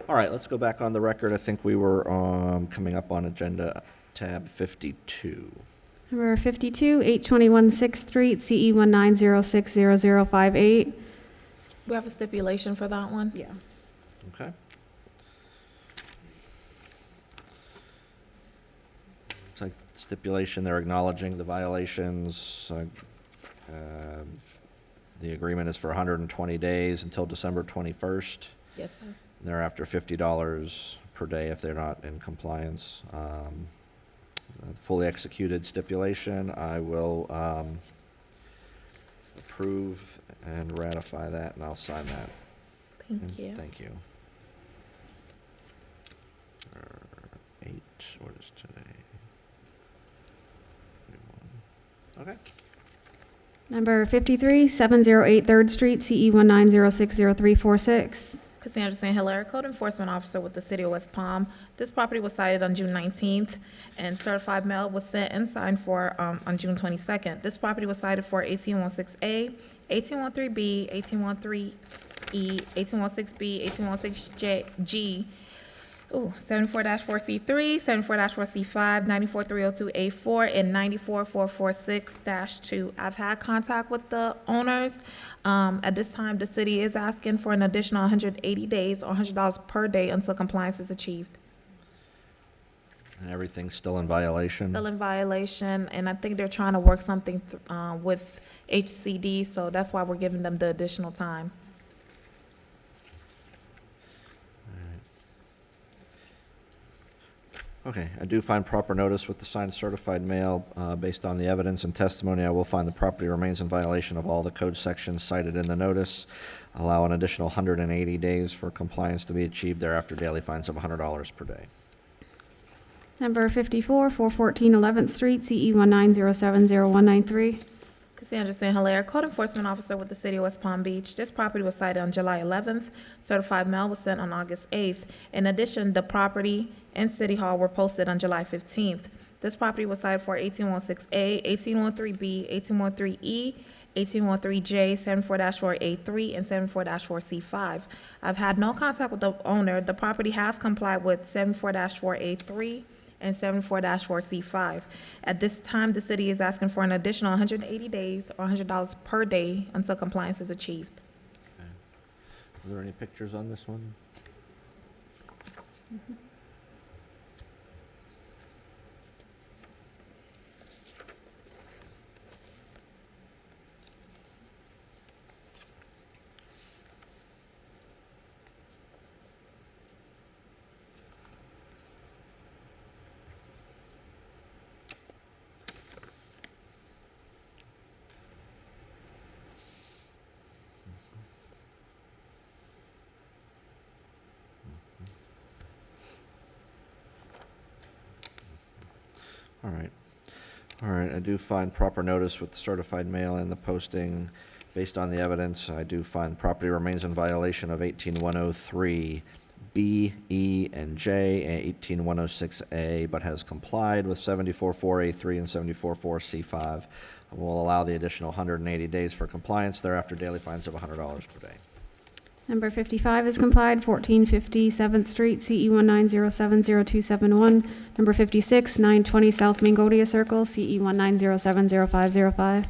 All right, let's go back on the record. I think we were coming up on agenda tab 52. Number 52, 821 6th Street, CE 190600058. We have a stipulation for that one. Yeah. Okay. It's like stipulation, they're acknowledging the violations. The agreement is for 120 days until December 21st. Yes, sir. Thereafter, $50 per day if they're not in compliance. Fully executed stipulation, I will approve and ratify that, and I'll sign that. Thank you. Thank you. 8, what is today? 21. Okay. Number 53, 708 3rd Street, CE 190600346. Cassandra St. Hilaire, Code Enforcement Officer with the City of West Palm. This property was cited on June 19th, and certified mail was sent and signed for on June 22nd. This property was cited for 1816A, 1813B, 1813E, 1816B, 1816G, 74-4C3, 74-4C5, 94302A4, and 94446-2. I've had contact with the owners. At this time, the city is asking for an additional 180 days or $100 per day until compliance is achieved. And everything's still in violation? Still in violation, and I think they're trying to work something with HCD, so that's why we're giving them the additional time. Okay, I do find proper notice with the signed certified mail. Based on the evidence and testimony, I will find the property remains in violation of all the code sections cited in the notice. Allow an additional 180 days for compliance to be achieved. Thereafter, daily fines of $100 per day. Number 54, 414 11th Street, CE 190700193. Cassandra St. Hilaire, Code Enforcement Officer with the City of West Palm Beach. This property was cited on July 11th. Certified mail was sent on August 8th. In addition, the property and City Hall were posted on July 15th. This property was cited for 1816A, 1813B, 1813E, 1813J, 74-4A3, and 74-4C5. I've had no contact with the owner. The property has complied with 74-4A3 and 74-4C5. At this time, the city is asking for an additional 180 days or $100 per day until compliance is achieved. Okay. Are there any pictures on this one? All right. All right, I do find proper notice with certified mail and the posting. Based on the evidence, I do find the property remains in violation of 18103 B, E, and J, and 18106A, but has complied with 74-4A3 and 74-4C5. And will allow the additional 180 days for compliance. Thereafter, daily fines of $100 per day. Number 55 is complied, 1450 7th Street, CE 190700271. Number 56, 920 South Mingodia Circle, CE 190700505.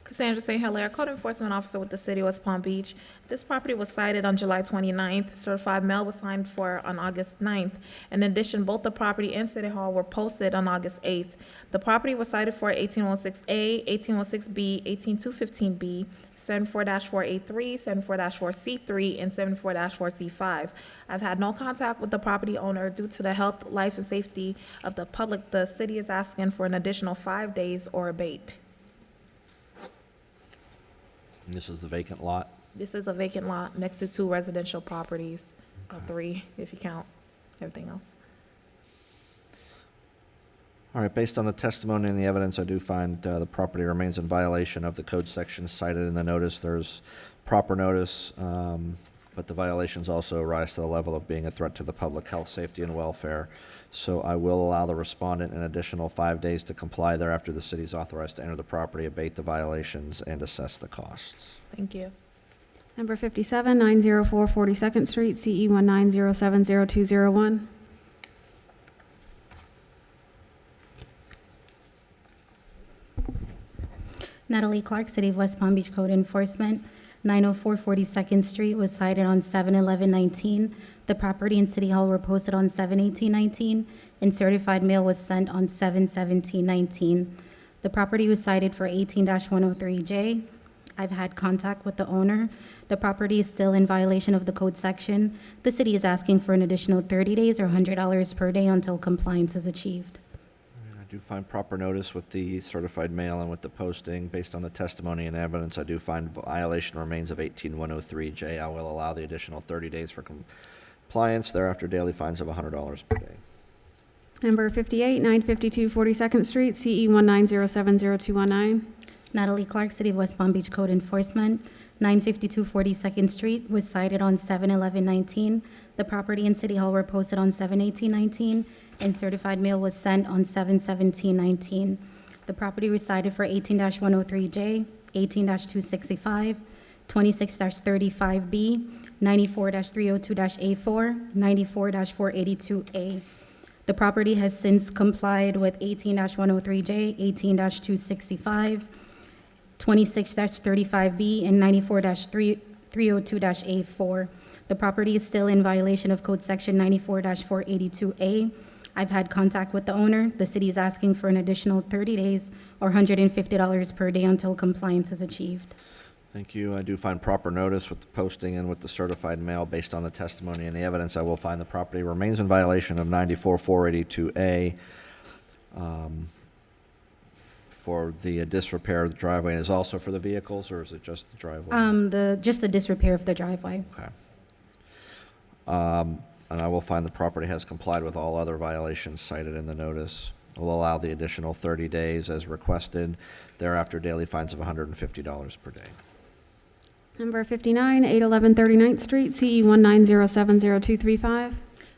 Cassandra St. Hilaire, Code Enforcement Officer with the City of West Palm Beach. This property was cited on July 29th. Certified mail was signed for on August 9th. In addition, both the property and City Hall were posted on August 8th. The property was cited for 1816A, 1816B, 18215B, 74-4A3, 74-4C3, and 74-4C5. I've had no contact with the property owner due to the health, life, and safety of the public. The city is asking for an additional 5 days or abate. And this is the vacant lot. This is a vacant lot next to 2 residential properties, or 3 if you count everything else. All right, based on the testimony and the evidence, I do find the property remains in violation of the code sections cited in the notice. There's proper notice, but the violations also rise to the level of being a threat to the public health, safety, and welfare. So I will allow the respondent an additional 5 days to comply. Thereafter, the city is authorized to enter the property, abate the violations, and assess the costs. Thank you. Number 57, 904 42nd Street, CE 190700201. Natalie Clark, City of West Palm Beach Code Enforcement, 904 42nd Street was cited on 7/11/19. The property and City Hall were posted on 7/18/19, and certified mail was sent on 7/17/19. The property was cited for 18-103J. I've had contact with the owner. The property is still in violation of the code section. The city is asking for an additional 30 days or $100 per day until compliance is achieved. I do find proper notice with the certified mail and with the posting. Based on the testimony and evidence, I do find violation remains of 18103J. I will allow the additional 30 days for compliance. Thereafter, daily fines of $100 per day. Number 58, 952 42nd Street, CE 190700219. Natalie Clark, City of West Palm Beach Code Enforcement, 952 42nd Street was cited on 7/11/19. The property and City Hall were posted on 7/18/19, and certified mail was sent on 7/17/19. The property was cited for 18-103J, 18-265, 26-35B, 94-302-A4, 94-482A. The property has since complied with 18-103J, 18-265, 26-35B, and 94-302-A4. The property is still in violation of Code Section 94-482A. I've had contact with the owner. The city is asking for an additional 30 days or $150 per day until compliance is achieved. Thank you. I do find proper notice with the posting and with the certified mail. Based on the testimony and the evidence, I will find the property remains in violation of 94-482A for the disrepair of the driveway. And is also for the vehicles, or is it just the driveway? Just the disrepair of the driveway. Okay. And I will find the property has complied with all other violations cited in the notice. Will allow the additional 30 days as requested. Thereafter, daily fines of $150 per day. Number 59, 811 39th Street, CE 190700235.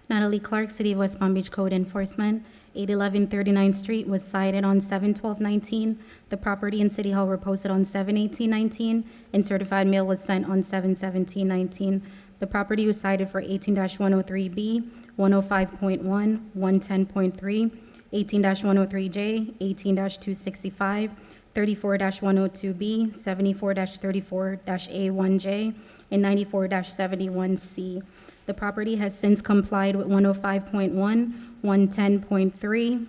Natalie Clark, City of West Palm Beach Code Enforcement, 811 39th Street was cited on 7/12/19. The property and City Hall were posted on 7/18/19, and certified mail was sent on 7/17/19. The property was cited for 18-103B, 105.1, 110.3, 18-103J, 18-265, 34-102B, 74-34-A1J, and 94-71C. The property has since complied with 105.1, 110.3,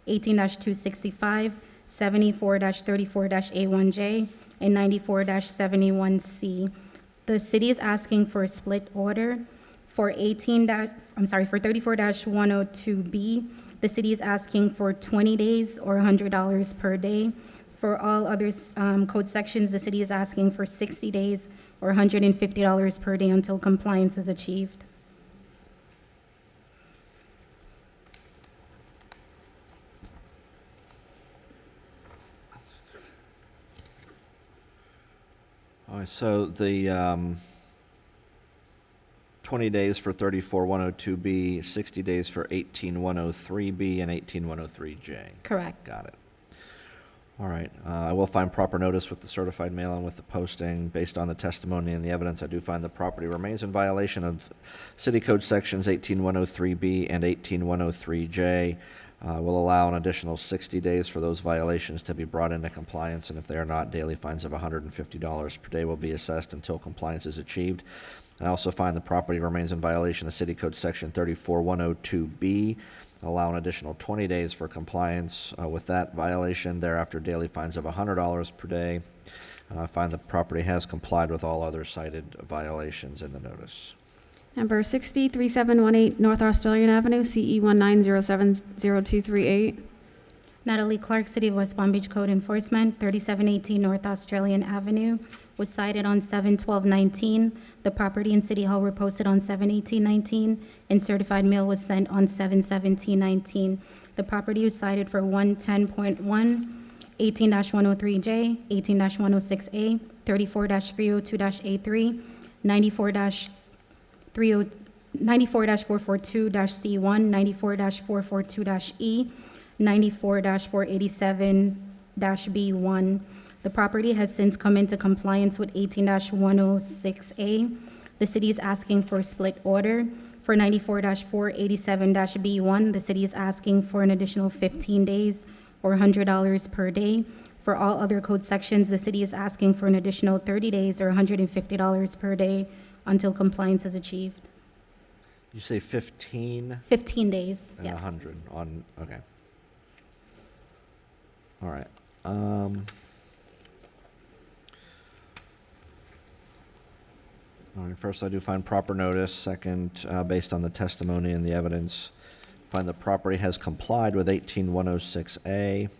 18-265, 74-34-A1J, and 94-71C. The city is asking for a split order for 34-102B. The city is asking for 20 days or $100 per day. For all other code sections, the city is asking for 60 days or $150 per day until compliance is achieved. All right, so the 20 days for 34-102B, 60 days for 18-103B, and 18-103J. Correct. Got it. All right. I will find proper notice with the certified mail and with the posting. Based on the testimony and the evidence, I do find the property remains in violation of City Code Sections 18-103B and 18-103J. Will allow an additional 60 days for those violations to be brought into compliance, and if they are not, daily fines of $150 per day will be assessed until compliance is achieved. I also find the property remains in violation of City Code Section 34-102B, allow an additional 20 days for compliance with that violation. Thereafter, daily fines of $100 per day. I find the property has complied with all other cited violations in the notice. Number 60, 3718 North Australian Avenue, CE 190700238. Natalie Clark, City of West Palm Beach Code Enforcement, 3718 North Australian Avenue, was cited on 7/12/19. The property and City Hall were posted on 7/18/19, and certified mail was sent on 7/17/19. The property was cited for 110.1, 18-103J, 18-106A, 34-302-A3, 94-442-C1, 94-442-E, 94-487-B1. The property has since come into compliance with 18-106A. The city is asking for a split order. For 94-487-B1, the city is asking for an additional 15 days or $100 per day. For all other code sections, the city is asking for an additional 30 days or $150 per day until compliance is achieved. You say 15 15 days, and yes. 100 on, okay. All right. All right, first, I do find proper notice. Second, based on the testimony and the evidence, find the property has complied with 18106A.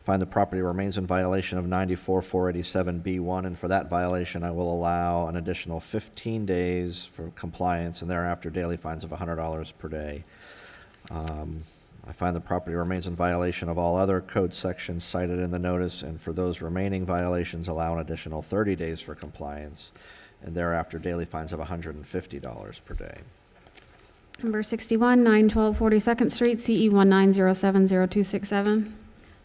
Find the property remains in violation of 94-487B1, and for that violation, I will allow an additional 15 days for compliance, and thereafter daily fines of $100 per day. I find the property remains in violation of all other code sections cited in the notice, and for those remaining violations, allow an additional 30 days for compliance, and thereafter daily fines of $150 per day. Number 61, 912 42nd Street, CE 190700267.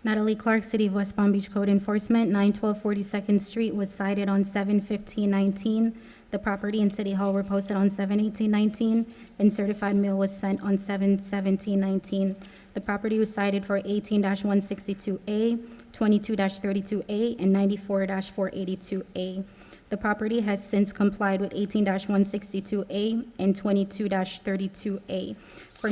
Natalie Clark, City of West Palm Beach Code Enforcement, 912 42nd Street was cited on 7/15/19. The property and City Hall were posted on 7/18/19, and certified mail was sent on 7/17/19. The property was cited for 18-162A, 22-32A, and 94-482A. The property has since complied with 18-162A and 22-32A. For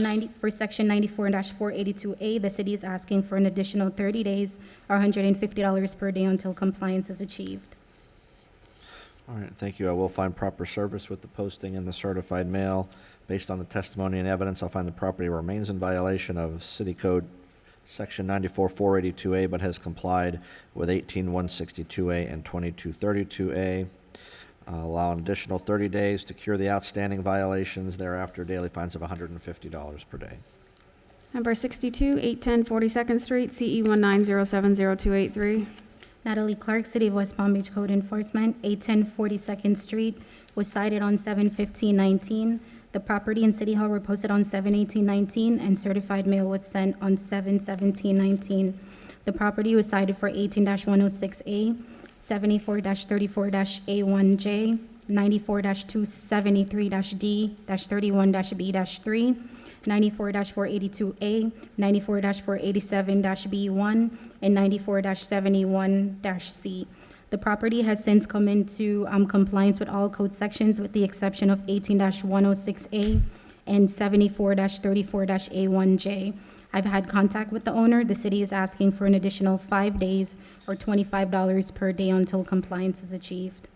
Section 94-482A, the city is asking for an additional 30 days or $150 per day until compliance is achieved. All right, thank you. I will find proper service with the posting and the certified mail. Based on the testimony and evidence, I'll find the property remains in violation of City Code Section 94-482A, but has complied with 18-162A and 22-32A. Allow an additional 30 days to cure the outstanding violations. Thereafter, daily fines of $150 per day. Number 62, 810 42nd Street, CE 190700283. Natalie Clark, City of West Palm Beach Code Enforcement, 810 42nd Street was cited on 7/15/19. The property and City Hall were posted on 7/18/19, and certified mail was sent on 7/17/19. The property was cited for 18-106A, 74-34-A1J, 94-273-D-31-B-3, 94-482A, 94-487-B1, and 94-71-C. The property has since come into compliance with all code sections with the exception of 18-106A and 74-34-A1J. I've had contact with the owner. The city is asking for an additional 5 days or $25 per day until compliance is achieved.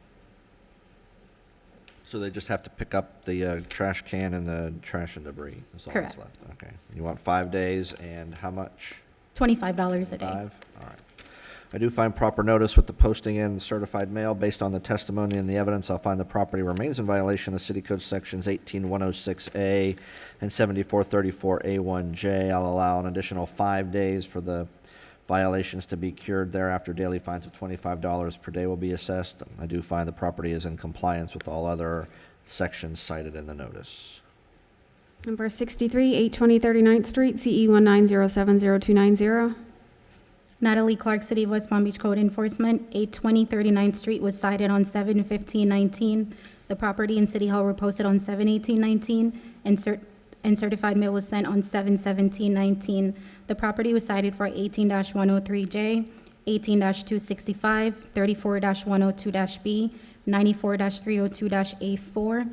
So they just have to pick up the trash can and the trash and debris? That's all that's Correct. left. Okay. You want 5 days and how much? $25 a day. 5? All right. I do find proper notice with the posting and the certified mail. Based on the testimony and the evidence, I'll find the property remains in violation of City Code Sections 18106A and 7434A1J. I'll allow an additional 5 days for the violations to be cured. Thereafter, daily fines of $25 per day will be assessed. I do find the property is in compliance with all other sections cited in the notice. Number 63, 820 39th Street, CE 190700290. Natalie Clark, City of West Palm Beach Code Enforcement, 820 39th Street was cited on 7/15/19. The property and City Hall were posted on 7/18/19, and certified mail was sent on 7/17/19. The property was cited for 18-103J, 18-265, 34-102-B, 94-302-A4.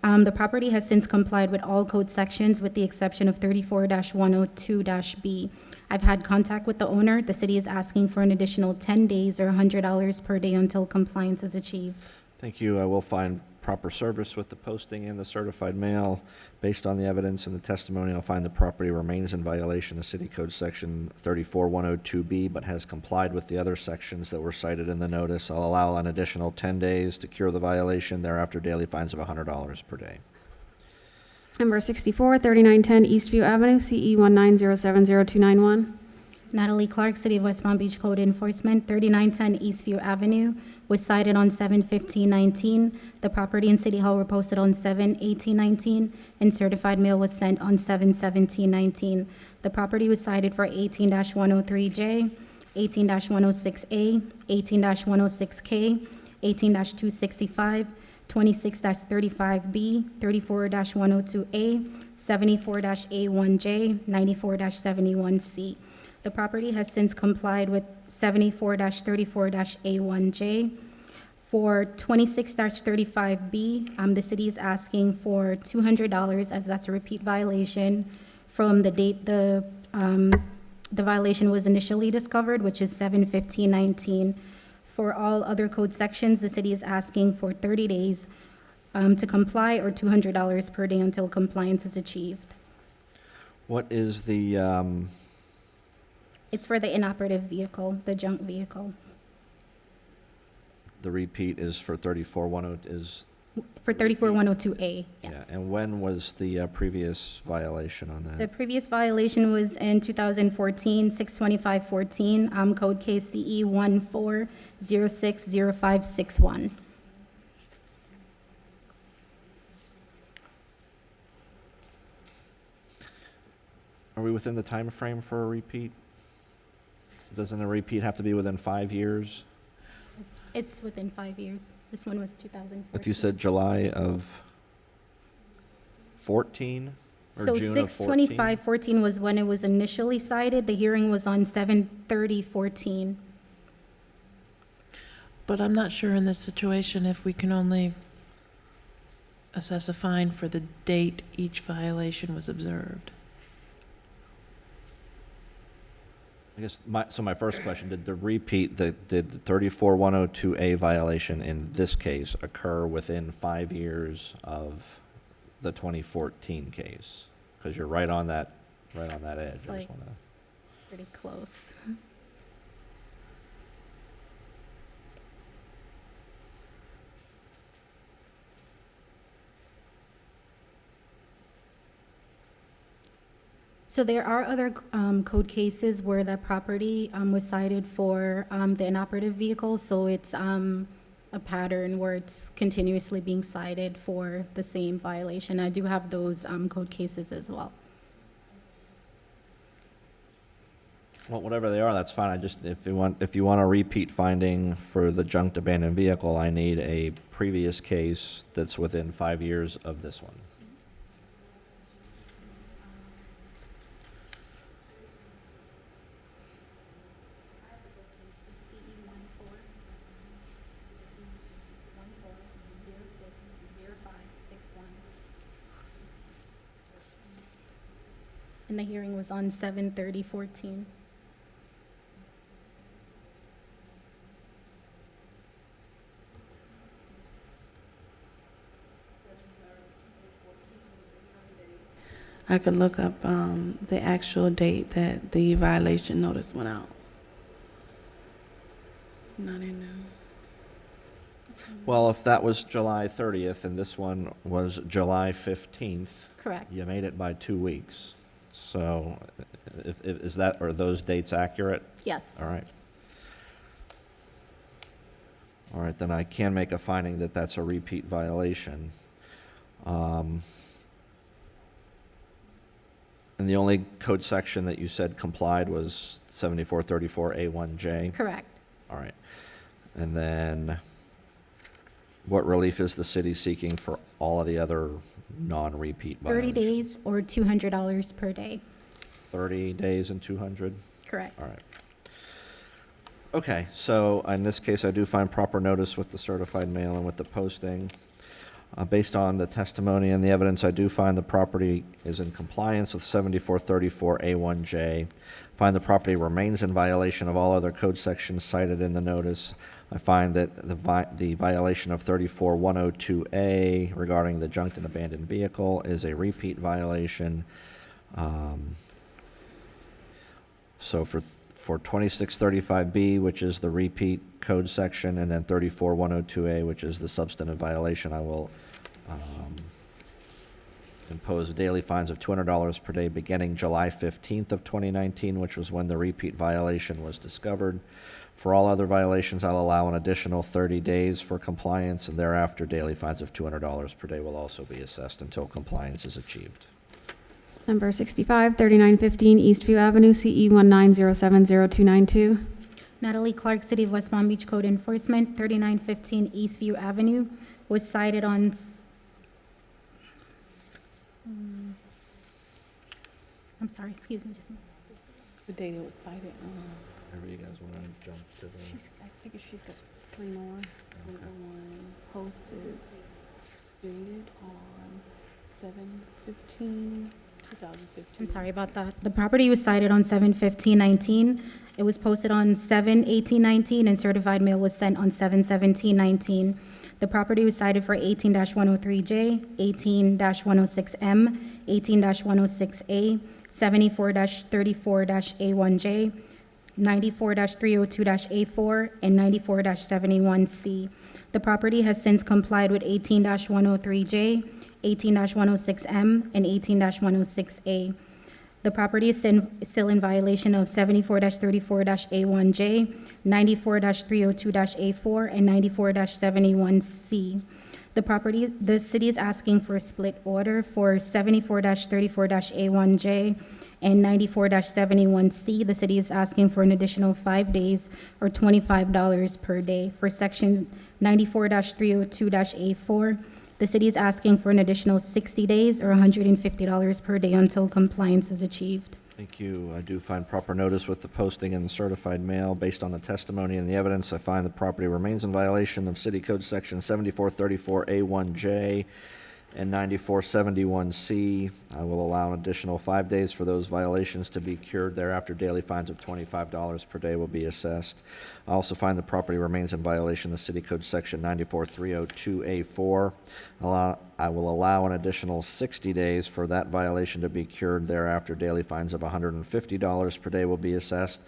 The property has since complied with all code sections with the exception of 34-102-B. I've had contact with the owner. The city is asking for an additional 10 days or $100 per day until compliance is achieved. Thank you. I will find proper service with the posting and the certified mail. Based on the evidence and the testimony, I'll find the property remains in violation of City Code Section 34102B, but has complied with the other sections that were cited in the notice. I'll allow an additional 10 days to cure the violation. Thereafter, daily fines of $100 per day. Number 64, 3910 Eastview Avenue, CE 190700291. Natalie Clark, City of West Palm Beach Code Enforcement, 3910 Eastview Avenue, was cited on 7/15/19. The property and City Hall were posted on 7/18/19, and certified mail was sent on 7/17/19. The property was cited for 18-103J, 18-106A, 18-106K, 18-265, 26-35B, 34-102A, 74-A1J, 94-71C. The property has since complied with 74-34-A1J. For 26-35B, the city is asking for $200 as that's a repeat violation from the date the violation was initially discovered, which is 7/15/19. For all other code sections, the city is asking for 30 days to comply or $200 per day until compliance is achieved. What is the, It's for the inoperative vehicle, the junk vehicle. the repeat is for 3410 is, For 34102A, yeah, yes. and when was the previous violation on The that? previous violation was in 2014, 62514, code case CE 14060561. Are we within the time frame for a repeat? Doesn't a repeat have to be within 5 years? It's within 5 years. This one was 2014. But you said July of 14 or So June of 14? 6/25/14 was when it was initially cited. The hearing was on 7/30/14. But I'm not sure in this situation if we can only assess a fine for the date each violation was observed. I guess my first question, did the repeat, did the 34102A violation in this case occur within 5 years of the 2014 case? Because you're right on that edge. It's I just like- wanna- Pretty close. So there are other code cases where that property was cited for the inoperative vehicle, so it's a pattern where it's continuously being cited for the same violation. I do have those code cases as well. Well, whatever they are, that's fine. I just, if you want a repeat finding for the junked abandoned vehicle, I need a previous case that's within 5 years of this one. And the hearing was on 7/30/14. I could look up the actual date that the violation notice went out. It's not in there. Well, if that was July 30th and this one was July 15th, Correct. you made it by 2 weeks. So is that, are those dates accurate? Yes. All right. All right, then I can make a finding that that's a repeat violation. And the only code section that you said complied was 7434A1J? Correct. All right. And then what relief is the city seeking for all of the other non-repeat 30 violations? days or $200 per day. 30 days and 200? Correct. All right. Okay, so in this case, I do find proper notice with the certified mail and with the posting. Based on the testimony and the evidence, I do find the property is in compliance with 7434A1J. Find the property remains in violation of all other code sections cited in the notice. I find that the violation of 34102A regarding the junked and abandoned vehicle is a repeat violation. So for 2635B, which is the repeat code section, and then 34102A, which is the substantive violation, I will impose daily fines of $200 per day beginning July 15th of 2019, which was when the repeat violation was discovered. For all other violations, I'll allow an additional 30 days for compliance, and thereafter daily fines of $200 per day will also be assessed until compliance is achieved. Number 65, 3915 Eastview Avenue, CE 1907092. Natalie Clark, City of West Palm Beach Code Enforcement, 3915 Eastview Avenue, was cited on, I'm sorry, excuse me, just a minute. The date it was cited, Whenever you guys want to jump to the. I figure she's got 3 more. Posted, dated on 7/15/2015. I'm sorry about that. The property was cited on 7/15/19. It was posted on 7/18/19, and certified mail was sent on 7/17/19. The property was cited for 18-103J, 18-106M, 18-106A, 74-34-A1J, 94-302-A4, and 94-71C. The property has since complied with 18-103J, 18-106M, and 18-106A. The property is still in violation of 74-34-A1J, 94-302-A4, and 94-71C. The city is asking for a split order for 74-34-A1J and 94-71C. The city is asking for an additional 5 days or $25 per day. For section 94-302-A4, the city is asking for an additional 60 days or $150 per day until compliance is achieved. Thank you. I do find proper notice with the posting and the certified mail. Based on the testimony and the evidence, I find the property remains in violation of City Code Section 7434A1J and 9471C. I will allow an additional 5 days for those violations to be cured. Thereafter, daily fines of $25 per day will be assessed. I also find the property remains in violation of City Code Section 94302A4. I will allow an additional 60 days for that violation to be cured. Thereafter, daily fines of $150 per day will be assessed.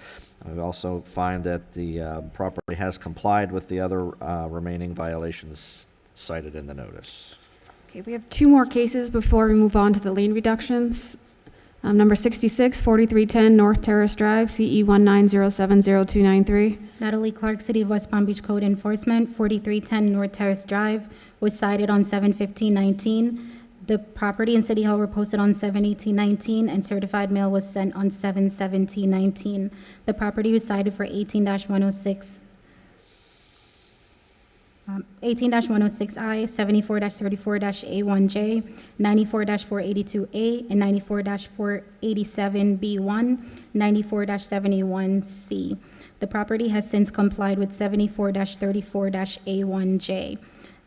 I also find that the property has complied with the other remaining violations cited in the notice. Okay, we have 2 more cases before we move on to the lien reductions. Number 66, 4310 North Terrace Drive, CE 190702993. Natalie Clark, City of West Palm Beach Code Enforcement, 4310 North Terrace Drive, was cited on 7/15/19. The property and City Hall were posted on 7/18/19, and certified mail was sent on 7/17/19. The property was cited for 18-106. 18-106I, 74-34-A1J, 94-482A, and 94-487B1, 94-71C. The property has since complied with 74-34-A1J.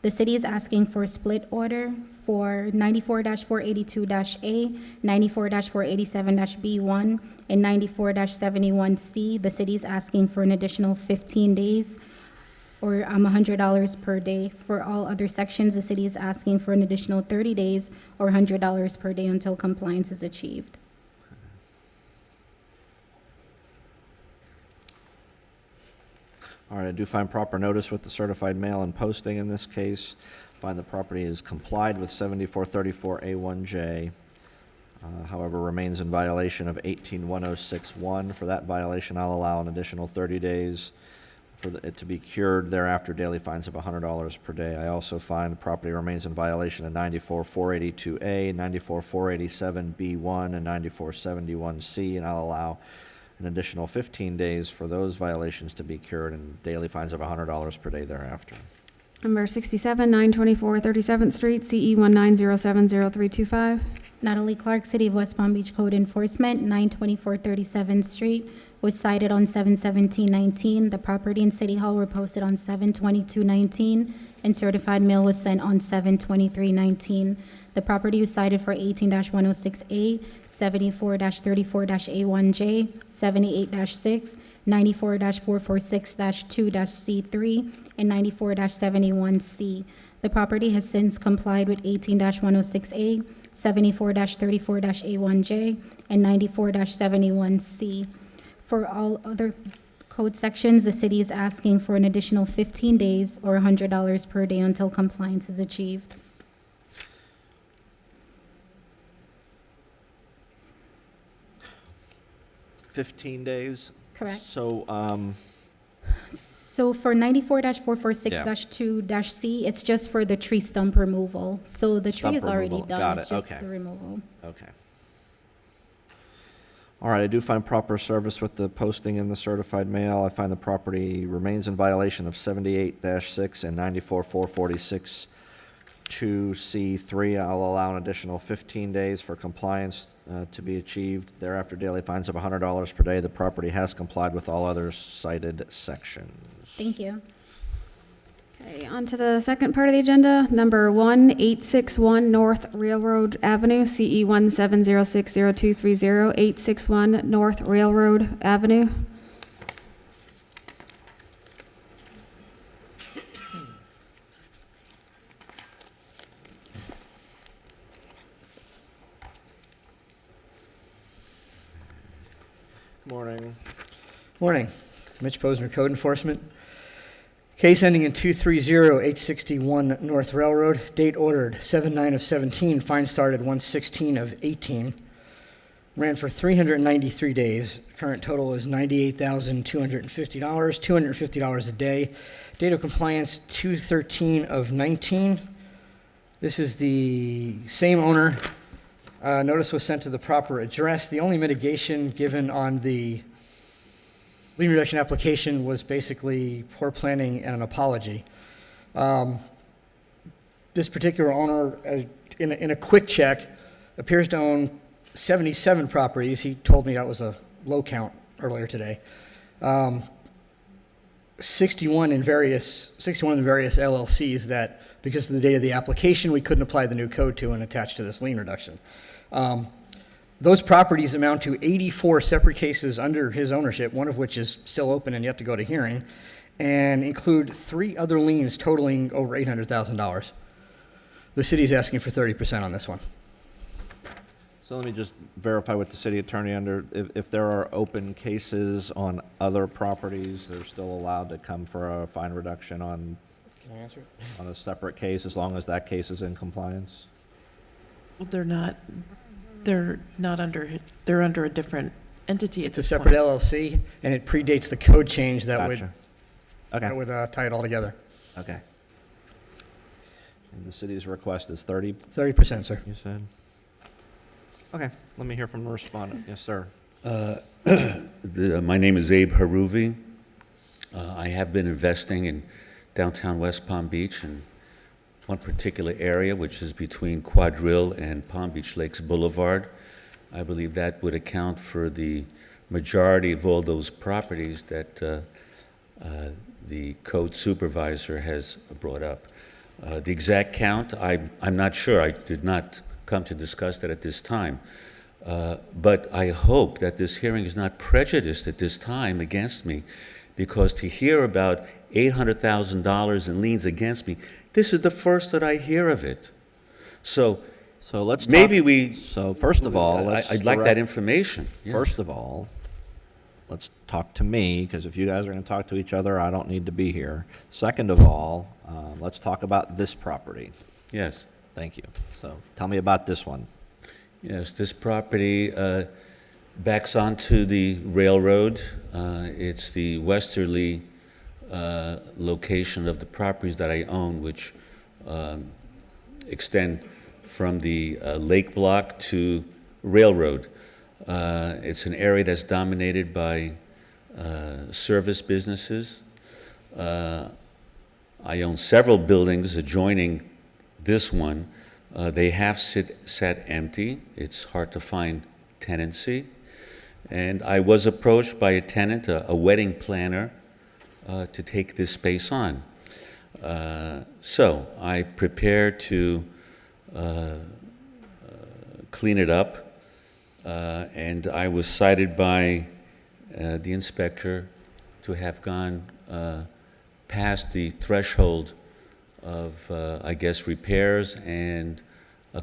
The city is asking for a split order for 94-482-A, 94-487-B1, and 94-71C. The city is asking for an additional 15 days or $100 per day. For all other sections, the city is asking for an additional 30 days or $100 per day until compliance is achieved. All right, I do find proper notice with the certified mail and posting in this case. Find the property is complied with 7434A1J, however, remains in violation of 18106-1. For that violation, I'll allow an additional 30 days for it to be cured. Thereafter, daily fines of $100 per day. I also find the property remains in violation of 94-482A, 94-487B1, and 94-71C, and I'll allow an additional 15 days for those violations to be cured and daily fines of $100 per day thereafter. Number 67, 924 37th Street, CE 190700325. Natalie Clark, City of West Palm Beach Code Enforcement, 924 37th Street, was cited on 7/17/19. The property and City Hall were posted on 7/22/19, and certified mail was sent on 7/23/19. The property was cited for 18-106A, 74-34-A1J, 78-6, 94-446-2-C3, and 94-71C. The property has since complied with 18-106A, 74-34-A1J, and 94-71C. For all other code sections, the city is asking for an additional 15 days or $100 per day until compliance is achieved. $15 days? Correct. So, So for 94-446-2-C, it's just for the tree stump removal. So the tree Stump is already removal. done. Got It's it. just Okay. the removal. okay. All right, I do find proper service with the posting in the certified mail. I find the property remains in violation of 78-6 and 94-446 2C3. I'll allow an additional 15 days for compliance to be achieved. Thereafter, daily fines of $100 per day. The property has complied with all other cited sections. Thank you. Okay, on to the second part of the agenda, number 1861 North Railroad Avenue, CE 17060230, 861 North Railroad Avenue. Good morning. Morning. Mitch Posner, Code Enforcement. Case ending in 230861 North Railroad. Date ordered 7/9 of 17. Fine started 1/16 of 18. Ran for 393 days. Current total is $98,250, $250 a day. Date of compliance 2/13 of 19. This is the same owner. Notice was sent to the proper address. The only mitigation given on the lien reduction application was basically poor planning and an apology. This particular owner, in a quick check, appears to own 77 properties. He told me that was a low count earlier today. 61 in various LLCs that, because of the date of the application, we couldn't apply the new code to and attach to this lien reduction. Those properties amount to 84 separate cases under his ownership, one of which is still open and yet to go to hearing, and include 3 other liens totaling over $800,000. The city is asking for 30% on this one. So let me just verify with the city attorney if there are open cases on other properties, they're still allowed to come for a fine reduction on Can I answer it? on a separate case as long as that case is in compliance? Well, they're under a different entity at It's a this separate point. LLC, and it predates the code change that would Gotcha. Okay, tie it all together. okay. And the city's request is 30, 30%, sir. you said? Okay, let me hear from the respondent. Yes, sir. My name is Abe Haruvi. I have been investing in downtown West Palm Beach in one particular area, which is between Quadrille and Palm Beach Lakes Boulevard. I believe that would account for the majority of all those properties that the code supervisor has brought up. The exact count, I'm not sure. I did not come to discuss that at this time. But I hope that this hearing is not prejudiced at this time against me, because to hear about $800,000 in liens against me, this is the first that I hear of it. So let's maybe talk, So first of all, I'd like that information. Yes. First of all, let's talk to me, because if you guys are going to talk to each other, I don't need to be here. Second of all, let's talk about this property. Yes. Thank you. So tell me about this one. Yes, this property backs onto the railroad. It's the westerly location of the properties that I own, which extend from the lake block to railroad. It's an area that's dominated by service businesses. I own several buildings adjoining this one. They have sat empty. It's hard to find tenancy. And I was approached by a tenant, a wedding planner, to take this space on. So I prepared to clean it up, and I was cited by the inspector to have gone past the threshold of, I guess, repairs and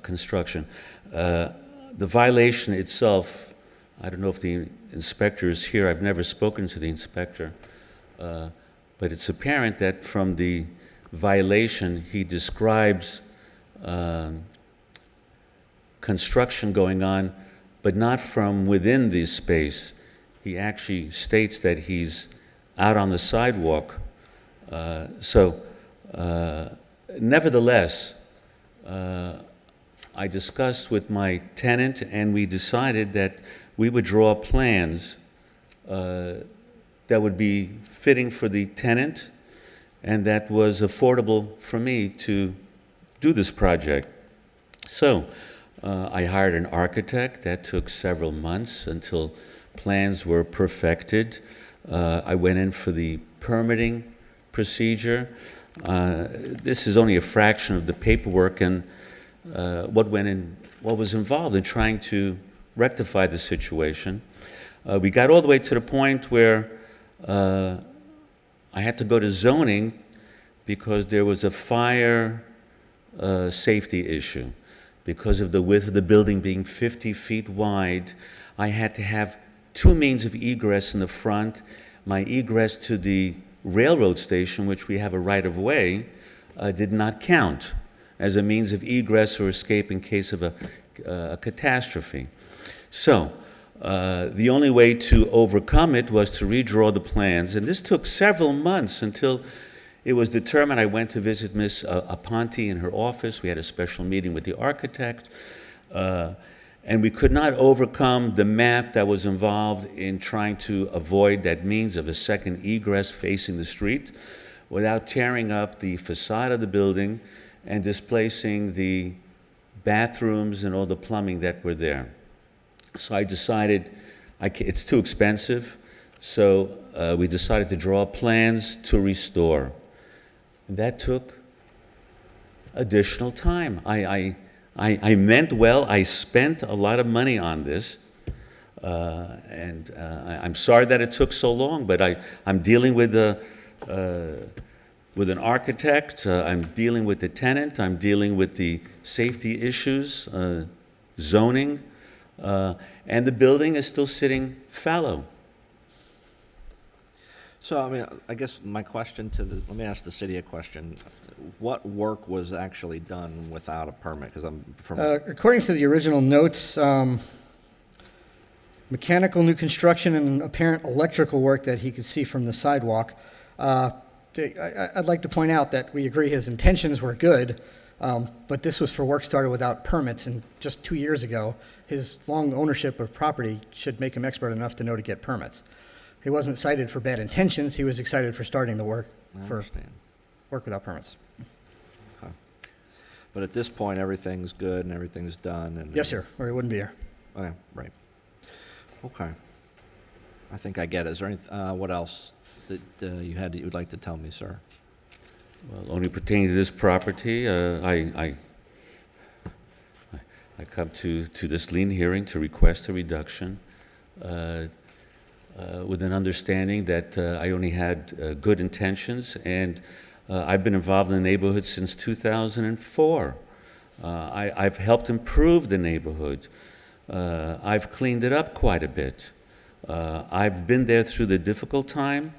construction. The violation itself, I don't know if the inspector is here. I've never spoken to the inspector. But it's apparent that from the violation, he describes construction going on, but not from within this space. He actually states that he's out on the sidewalk. Nevertheless, I discussed with my tenant, and we decided that we would draw plans that would be fitting for the tenant and that was affordable for me to do this project. So I hired an architect. That took several months until plans were perfected. I went in for the permitting procedure. This is only a fraction of the paperwork and what was involved in trying to rectify the situation. We got all the way to the point where I had to go to zoning because there was a fire safety issue. Because of the width of the building being 50 feet wide, I had to have two means of egress in the front. My egress to the railroad station, which we have a right-of-way, did not count as a means of egress or escape in case of a catastrophe. So the only way to overcome it was to redraw the plans, and this took several months until it was determined. I went to visit Miss Aponte in her office. We had a special meeting with the architect, and we could not overcome the math that was involved in trying to avoid that means of a second egress facing the street without tearing up the facade of the building and displacing the bathrooms and all the plumbing that were there. So I decided it's too expensive, so we decided to draw plans to restore. That took additional time. I meant well. I spent a lot of money on this, and I'm sorry that it took so long, but I'm dealing with an architect, I'm dealing with the tenant, I'm dealing with the safety issues, zoning, and the building is still sitting fallow. So, I mean, I guess my question let me ask the city a question. What work was actually done without a permit? Because I'm from... According to the original notes, mechanical new construction and apparent electrical work that he could see from the sidewalk. I'd like to point out that we agree his intentions were good, but this was for work started without permits, and just 2 years ago, his long ownership of property should make him expert enough to know to get permits. He wasn't cited for bad intentions. He was excited for starting the work I for understand. work without permits. Okay. But at this point, everything's good and everything's done? And Yes, sir, or he wouldn't be here. Okay, right. Okay. I think I get it. Is there what else that you would like to tell me, sir? Well, only pertaining to this property, I come to this lien hearing to request a reduction with an understanding that I only had good intentions, and I've been involved in the neighborhood since 2004. I've helped improve the neighborhood. I've cleaned it up quite a bit. I've been there through the difficult time,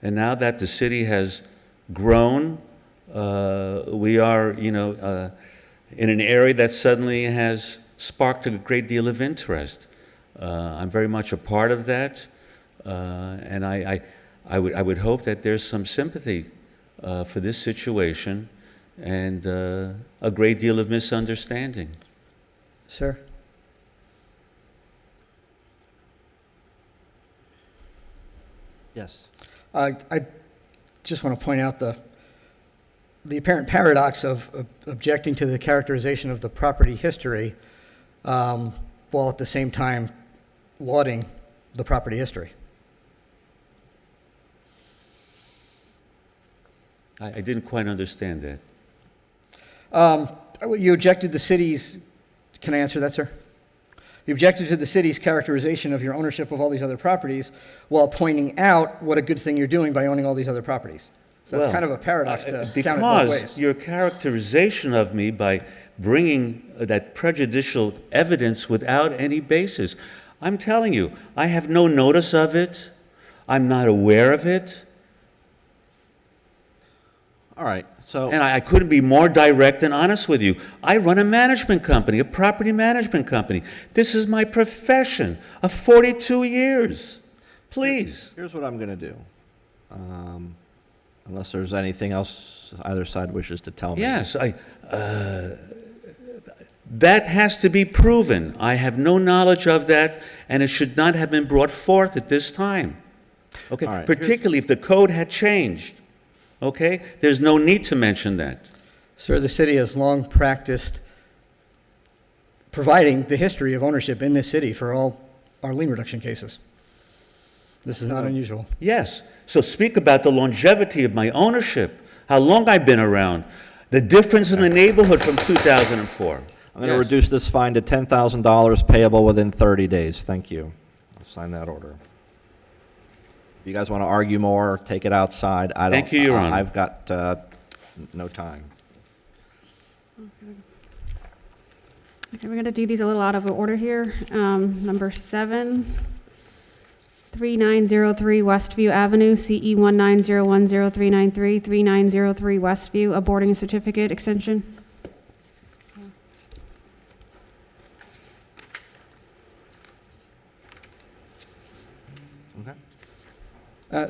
and now that the city has grown, we are, in an area that suddenly has sparked a great deal of interest. I'm very much a part of that, and I would hope that there's some sympathy for this situation and a great deal of misunderstanding. Sir? Yes. I just want to point out the apparent paradox of objecting to the characterization of the property history while at the same time lauding the property history. I didn't quite understand that. You objected the city's, can I answer that, sir? You objected to the city's characterization of your ownership of all these other properties while pointing out what a good thing you're doing by owning all these other properties. So it's kind of a paradox to count it both ways. Because your characterization of me by bringing that prejudicial evidence without any basis, I'm telling you, I have no notice of it. I'm not aware of it. All right, so... And I couldn't be more direct and honest with you. I run a management company, a property management company. This is my profession of 42 years. Please. Here's what I'm going to do. Unless there's anything else either side wishes to tell me. Yes, That has to be proven. I have no knowledge of that, and it should not have been brought forth at this time. Okay, All right. particularly if the code had changed. Okay, there's no need to mention that. Sir, the city has long practiced providing the history of ownership in this city for all our lien reduction cases. This is not unusual. Yes. So speak about the longevity of my ownership, how long I've been around, the difference in the neighborhood from 2004. I'm going to Yes. reduce this fine to $10,000 payable within 30 days. Thank you. I'll sign that order. If you guys want to argue more, take it outside. I don't. Thank you, Your Honor. I've got no time. Okay, we're going to do these a little out of order here. Number 7, 3903 Westview Avenue, CE 190103393, 3903 Westview, a boarding certificate extension.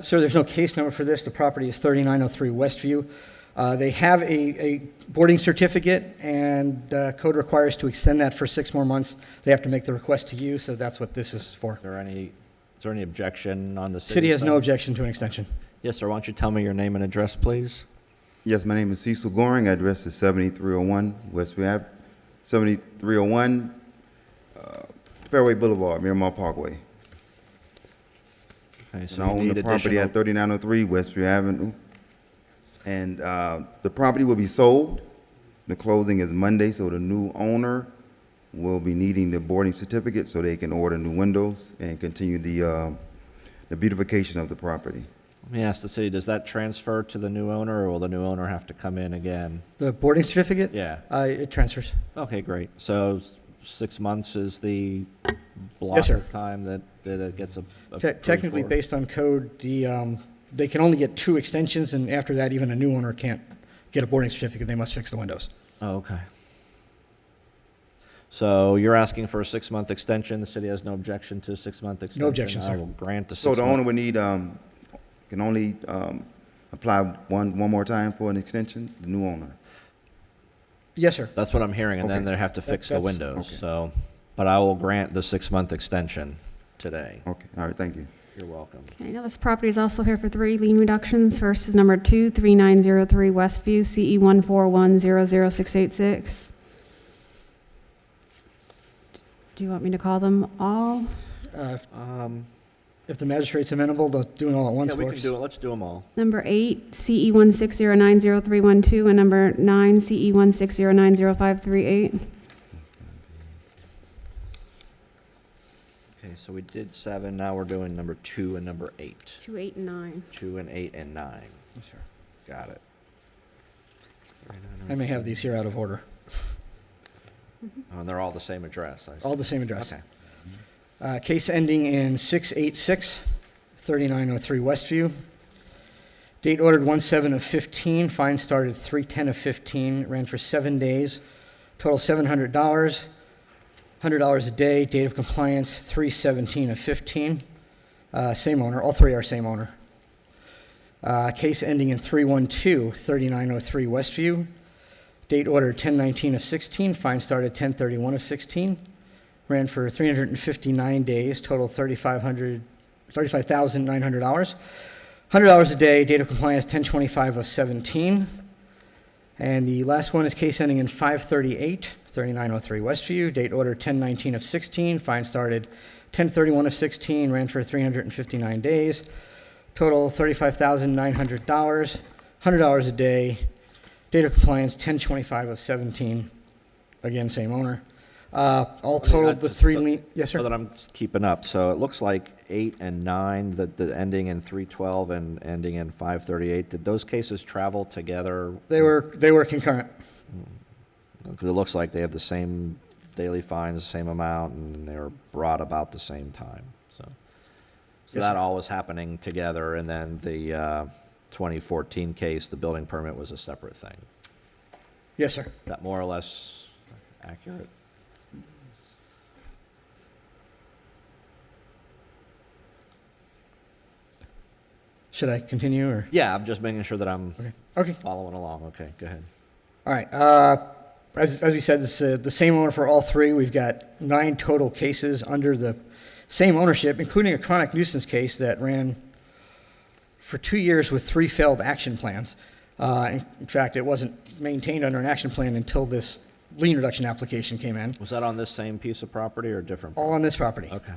Sir, there's no case number for this. The property is 3903 Westview. They have a boarding certificate, and code requires to extend that for 6 more months. They have to make the request to you, so that's what this is for. Is there any objection on the City has no side? objection to an extension. Yes, sir. Why don't you tell me your name and address, please? Yes, my name is Cecil Goring. Address is 7301 Westview Ave, 7301 Fairway Boulevard, Miramar Parkway. Okay, so And I you own need the property additional. at 3903 Westview Avenue. And the property will be sold. The closing is Monday, so the new owner will be needing the boarding certificate so they can order new windows and continue the beautification of the property. Let me ask the city, does that transfer to the new owner, or will the new owner have to come in again? The boarding certificate? Yeah. It transfers. Okay, great. So 6 months is the block Yes, sir. of time that it gets a Technically, based on code, they can only get 2 extensions, and after that, even a new owner can't get a boarding certificate. They must fix the windows. Oh, okay. So you're asking for a 6-month extension. The city has no objection to a 6-month extension? objection, I sir. will grant the 6 So month. the owner would need, can only apply one more time for an extension, the new owner? Yes, sir. That's what I'm hearing, and then Okay. they have to fix the That's- windows, okay. so, but I will grant the 6-month extension today. Okay, all right, thank you. You're welcome. Okay, now this property is also here for 3 lien reductions. First is number 2, 3903 Westview, CE 141000686. Do you want me to call them all? If the magistrate's amenable, they'll do it all at once Yeah, we for can us. do it. Let's do them all. Number 8, CE 160900312, and number 9, CE 160900538. Okay, so we did 7, now we're doing number 2 and number 8. 2, 8, and 9. 2 and 8 and 9. Yes, sir. Got it. I may have these here out of order. Oh, and they're all the same address. I see. All the same address. Okay. Case ending in 686, 3903 Westview. Date ordered 1/7 of 15. Fine started 3/10 of 15. Ran for 7 days. Total $700. $100 a day. Date of compliance 3/17 of 15. Same owner. All 3 are same owner. Case ending in 312, 3903 Westview. Date ordered 10/19 of 16. Fine started 10/31 of 16. Ran for 359 days. Total $35,900. $100 a day. Date of compliance 10/25 of 17. And the last one is case ending in 538, 3903 Westview. Date ordered 10/19 of 16. Fine started 10/31 of 16. Ran for 359 days. Total $35,900. $100 a day. Date of compliance 10/25 of 17. Again, same owner. All totaled, the 3 lien, yes, So sir? that I'm keeping up, so it looks like 8 and 9, the ending in 312 and ending in 538, did those cases travel together? They were concurrent. Because it looks like they have the same daily fines, same amount, and they were brought about the same time, so. So Yes, that sir. all was happening together, and then the 2014 case, the building permit was a separate thing. Yes, sir. Is that more or less accurate? Should I continue, or? Yeah, I'm just making sure that I'm Okay. following along. Okay, go ahead. All right. as we said, it's the same owner for all three. We've got 9 total cases under the same ownership, including a chronic nuisance case that ran for 2 years with 3 failed action plans. In fact, it wasn't maintained under an action plan until this lien reduction application came in, Was that on this same piece of property or different? all on this property. Okay.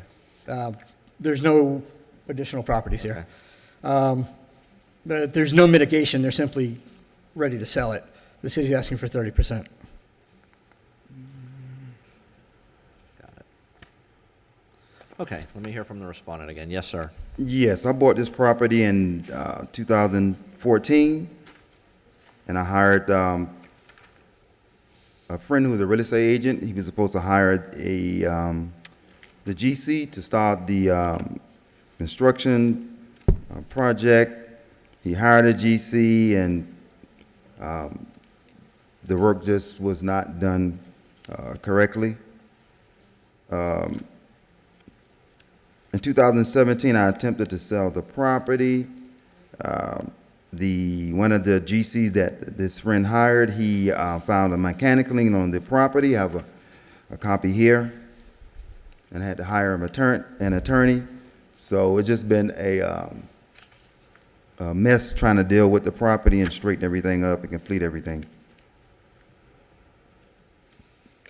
There's no additional properties here. But there's no mitigation. They're simply ready to sell it. The city's asking for 30%. Got it. Okay, let me hear from the respondent again. Yes, sir. Yes, I bought this property in 2014, and I hired a friend who was a real estate agent. He was supposed to hire the GC to start the construction project. He hired a GC, and the work just was not done correctly. In 2017, I attempted to sell the property. One of the GCs that this friend hired, he found a mechanic lien on the property. I have a copy here, and I had to hire an attorney. So it's just been a mess trying to deal with the property and straighten everything up and complete everything.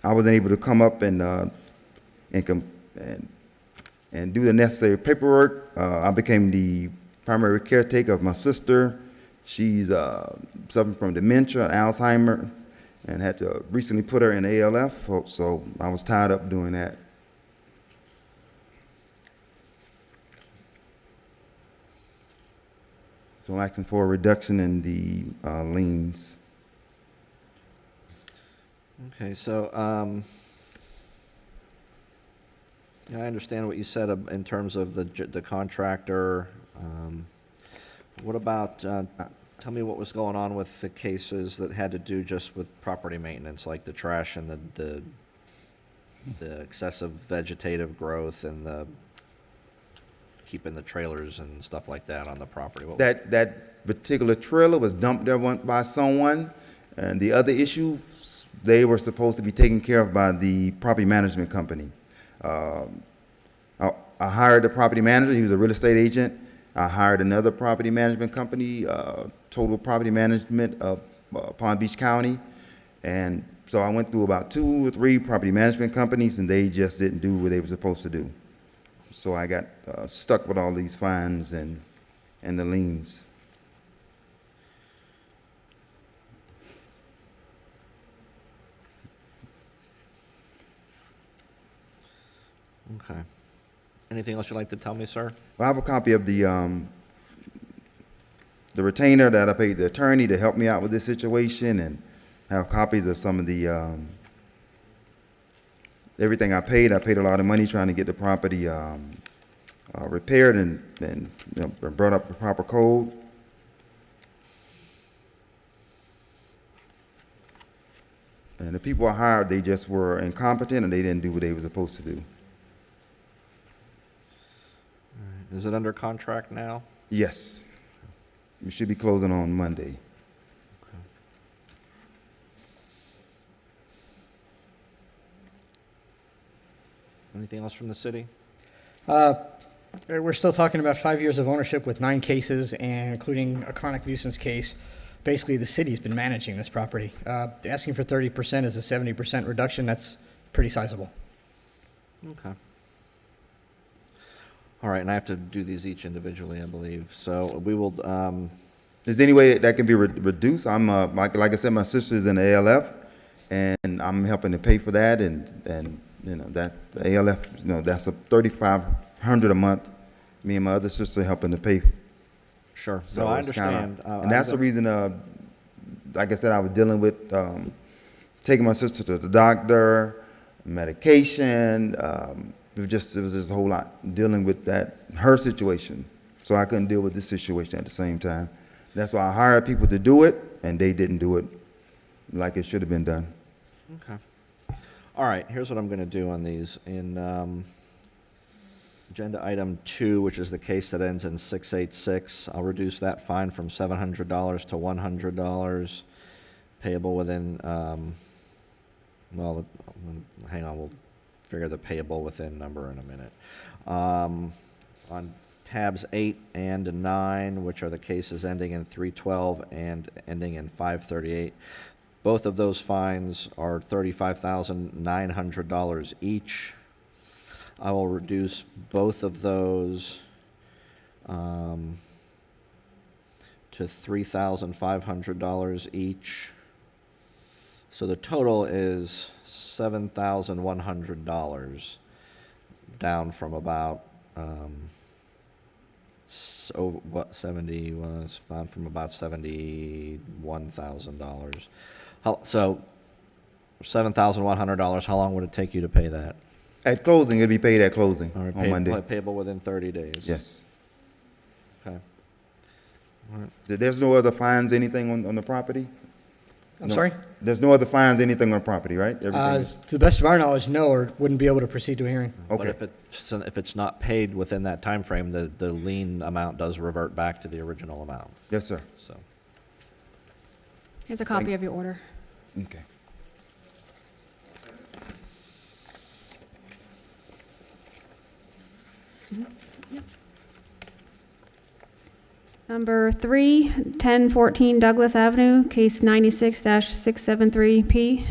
I wasn't able to come up and do the necessary paperwork. I became the primary caretaker of my sister. She's suffering from dementia and Alzheimer, and had to recently put her in ALF, so I was tied up doing that. So I'm asking for a reduction in the liens. Okay, so, yeah, I understand what you said in terms of the contractor. What about, tell me what was going on with the cases that had to do just with property maintenance, like the trash and the excessive vegetative growth and the keeping the trailers and stuff like that on the property? That particular trailer was dumped there by someone, and the other issues, they were supposed to be taken care of by the property management company. I hired a property manager. He was a real estate agent. I hired another property management company, Total Property Management of Palm Beach County. And so I went through about 2 or 3 property management companies, and they just didn't do what they were supposed to do. So I got stuck with all these fines and the liens. Okay. Anything else you'd like to tell me, sir? I have a copy of the retainer that I paid the attorney to help me out with this situation, and I have copies of some of the everything I paid. I paid a lot of money trying to get the property repaired and you know, brought up the proper code. And the people I hired, they just were incompetent, and they didn't do what they were supposed to do. Is it under contract now? Yes. We should be closing on Monday. Anything else from the city? We're still talking about 5 years of ownership with 9 cases, and including a chronic nuisance case. Basically, the city's been managing this property. Asking for 30% is a 70% reduction. That's pretty sizable. Okay. All right, and I have to do these each individually, I believe. So we will, Is there any way that can be reduced? I'm, like I said, my sister's in the ALF, and I'm helping to pay for that, and you know, that the ALF, you know, that's a $3,500 a month. Me and my other sister helping to pay. sure. So No, I it's kinda- understand. and that's the reason, like I said, I was dealing with taking my sister to the doctor, medication. It was just a whole lot dealing with her situation. So I couldn't deal with this situation at the same time. That's why I hired people to do it, and they didn't do it like it should have been done. Okay. All right, here's what I'm going to do on these. In agenda item 2, which is the case that ends in 686, I'll reduce that fine from $700 to $100, payable within well, hang on, we'll figure the payable within number in a minute. On tabs 8 and 9, which are the cases ending in 312 and ending in 538, both of those fines are $35,900 each. I will reduce both of those to $3,500 each. So the total is $7,100, down from about, 70 was, down from about $71,000. So $7,100, how long would it take you to pay that? At closing, it'll be paid at closing All right, on Monday. payable within 30 days? Yes. Okay. There's no other fines, anything on the property? I'm No. sorry? There's no other fines, anything on the property, right? Everything is- To the best of our knowledge, no, or wouldn't be able to proceed to a hearing. But Okay. if it's not paid within that time frame, the lien amount does revert back to the original amount, Yes, sir. so. Here's a copy of your order. Okay. Number 3, 1014 Douglas Avenue, case 96-673P.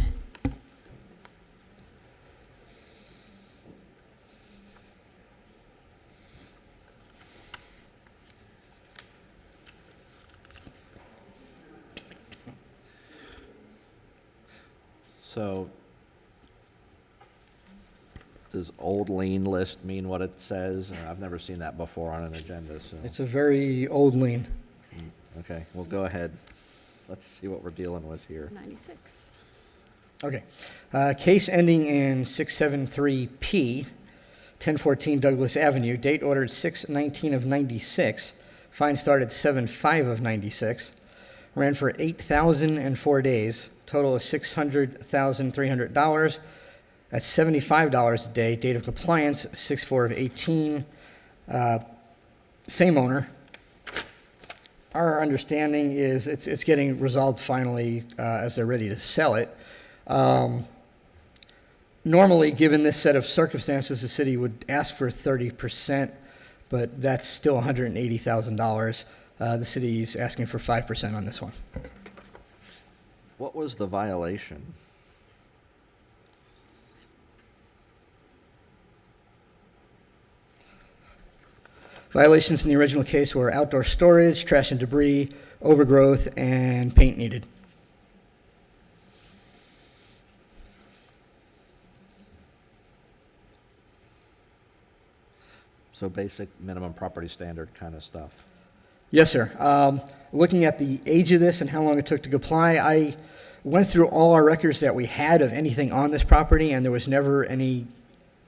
So, does old lien list mean what it says? I've never seen that before on an agenda, so. It's a very old lien. Okay, well, go ahead. Let's see what we're dealing with here. 96. Okay. Case ending in 673P, 1014 Douglas Avenue, date ordered 6/19 of 96, fine started 7/5 of 96, ran for 8,004 days, total is $600,300. That's $75 a day. Date of compliance, 6/4 of 18. Same owner. Our understanding is it's getting resolved finally as they're ready to sell it. Normally, given this set of circumstances, the city would ask for 30%, but that's still $180,000. The city's asking for 5% on this one. What was the violation? Violations in the original case were outdoor storage, trash and debris, overgrowth, and paint needed. So basic minimum property standard kind of stuff. Yes, sir. Looking at the age of this and how long it took to comply, I went through all our records that we had of anything on this property, and there was never any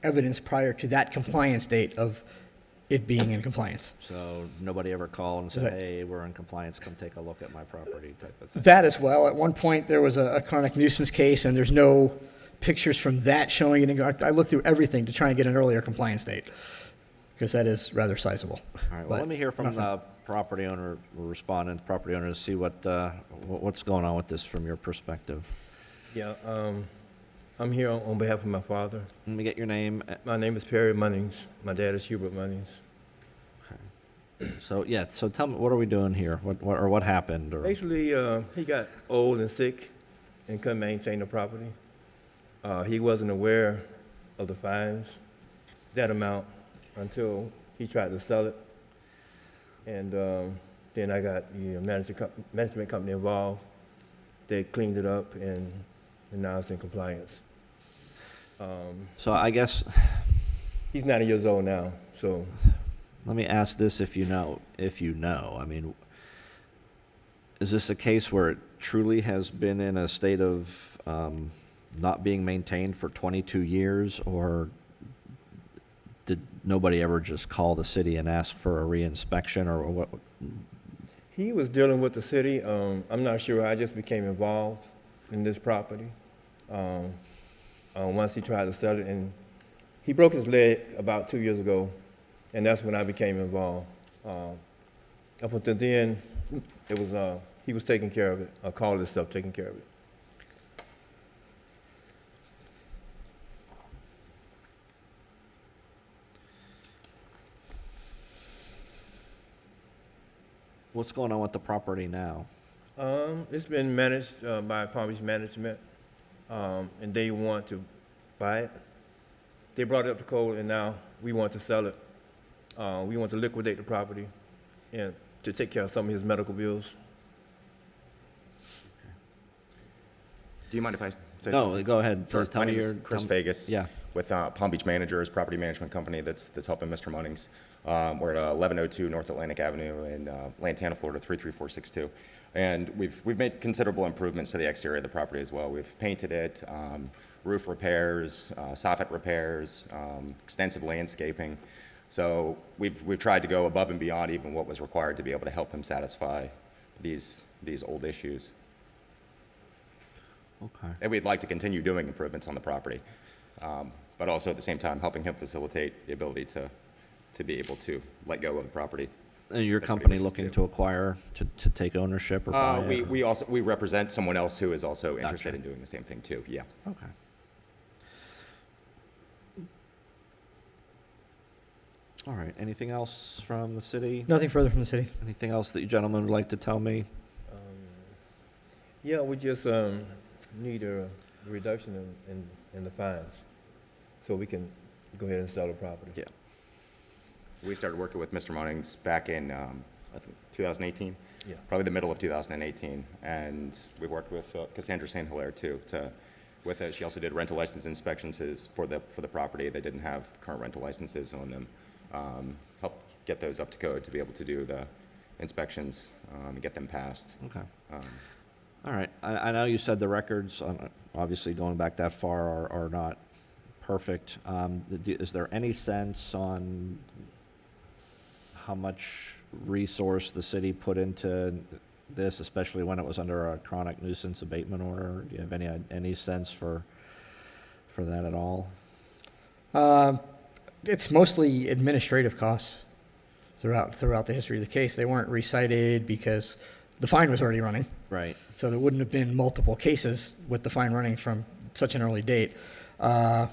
evidence prior to that compliance date of it being in compliance. So nobody ever called and Is said, that- hey, we're in compliance, come take a look at my property type of thing? That as well. At one point, there was a chronic nuisance case, and there's no pictures from that showing it. I looked through everything to try and get an earlier compliance date, because that is rather sizable. All right, well, But let me hear from nothing. the property owner, or respondent, property owner, to see what's going on with this from your perspective. Yeah, I'm here on behalf of my father. Let me get your name. My name is Perry Munnings. My dad is Hubert Munnings. So, yeah, so tell me, what are we doing here? What happened? Or Basically, he got old and sick and couldn't maintain the property. He wasn't aware of the fines, that amount, until he tried to sell it. And then I got the management company involved. They cleaned it up, and now it's in compliance. So I guess, He's 90 years old now, so let me ask this, if you know. I mean, is this a case where it truly has been in a state of not being maintained for 22 years, or did nobody ever just call the city and ask for a reinspection, or what? he was dealing with the city. I'm not sure. I just became involved in this property. Once he tried to sell it, and he broke his leg about 2 years ago, and that's when I became involved. Up until then, it was he was taking care of it, called himself taking care of it. What's going on with the property now? It's been managed by Palm Beach Management, and they want to buy it. They brought it up to code, and now we want to sell it. We want to liquidate the property and to take care of some of his medical bills. Do you mind if I say No, something? go ahead. Sure. Tell My me name your. is Chris tell- Vegas. Yeah. With Palm Beach Managers, property management company that's helping Mr. Munnings. We're at 1102 North Atlantic Avenue in Lantana, Florida 33462. And we've made considerable improvements to the exterior of the property as well. We've painted it, roof repairs, soffit repairs, extensive landscaping. So we've tried to go above and beyond even what was required to be able to help him satisfy these old issues. Okay. And we'd like to continue doing improvements on the property, but also at the same time helping him facilitate the ability to be able to let go of the property. And your That's what he company wishes looking to do. to acquire, to take ownership or buy it? We represent someone else who is also interested Gotcha. in doing the same thing too. Yeah. Okay. All right, anything else from the city? Nothing further from the city. Anything else that you gentlemen would like to tell me? Yeah, we just need a reduction in the fines so we can go ahead and sell the property. Yeah. We started working with Mr. Munnings back in, I think, 2018. Yeah. Probably the middle of 2018. And we worked with Cassandra St. Hilaire too. She also did rental license inspections for the property. They didn't have current rental licenses on them. Help get those up to code to be able to do the inspections and get them passed. Okay. All right, I know you said the records, obviously going back that far, are not perfect. Is there any sense on how much resource the city put into this, especially when it was under a chronic nuisance abatement order? Do you have any sense for that at all? It's mostly administrative costs throughout the history of the case. They weren't recited because the fine was already running. Right. So there wouldn't have been multiple cases with the fine running from such an early date. The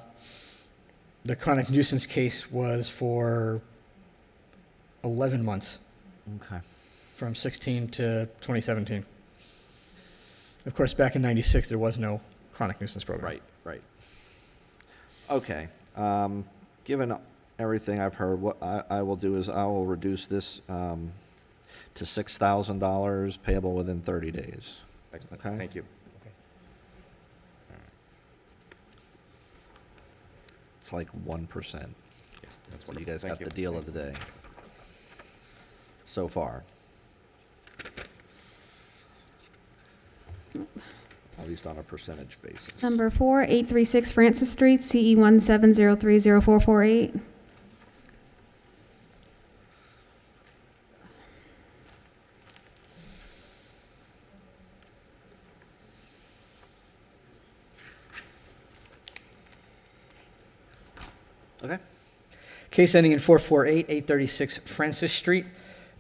chronic nuisance case was for 11 months, Okay. from 16 to 2017. Of course, back in 96, there was no chronic nuisance program. Right. Okay. Given everything I've heard, what I will do is I will reduce this to $6,000 payable within 30 days. Excellent. Okay. Thank you. It's like 1%. That's So wonderful. you guys Thank got you. the deal of the day so far. At least on a percentage basis. Number 4, 836 Francis Street, CE 170304448. Okay. Case ending in 448, 836 Francis Street.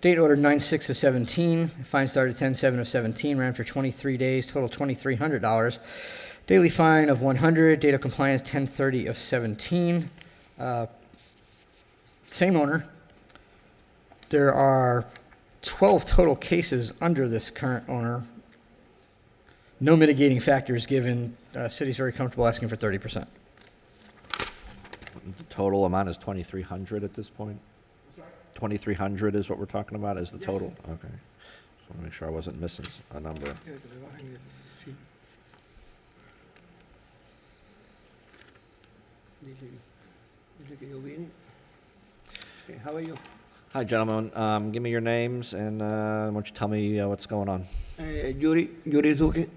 Date ordered 9/6 of 17. Fine started 10/7 of 17. Ran for 23 days. Total $2,300. Daily fine of 100. Date of compliance 10/30 of 17. Same owner. There are 12 total cases under this current owner. No mitigating factors given. City's very comfortable asking for 30%. The total amount is 2,300 at this point? 2,300 is what we're talking about, is the total? Okay. Just want to make sure I wasn't missing a number. How are you? Hi, gentlemen. Give me your names and why don't you tell me what's going on? Yuri Duque,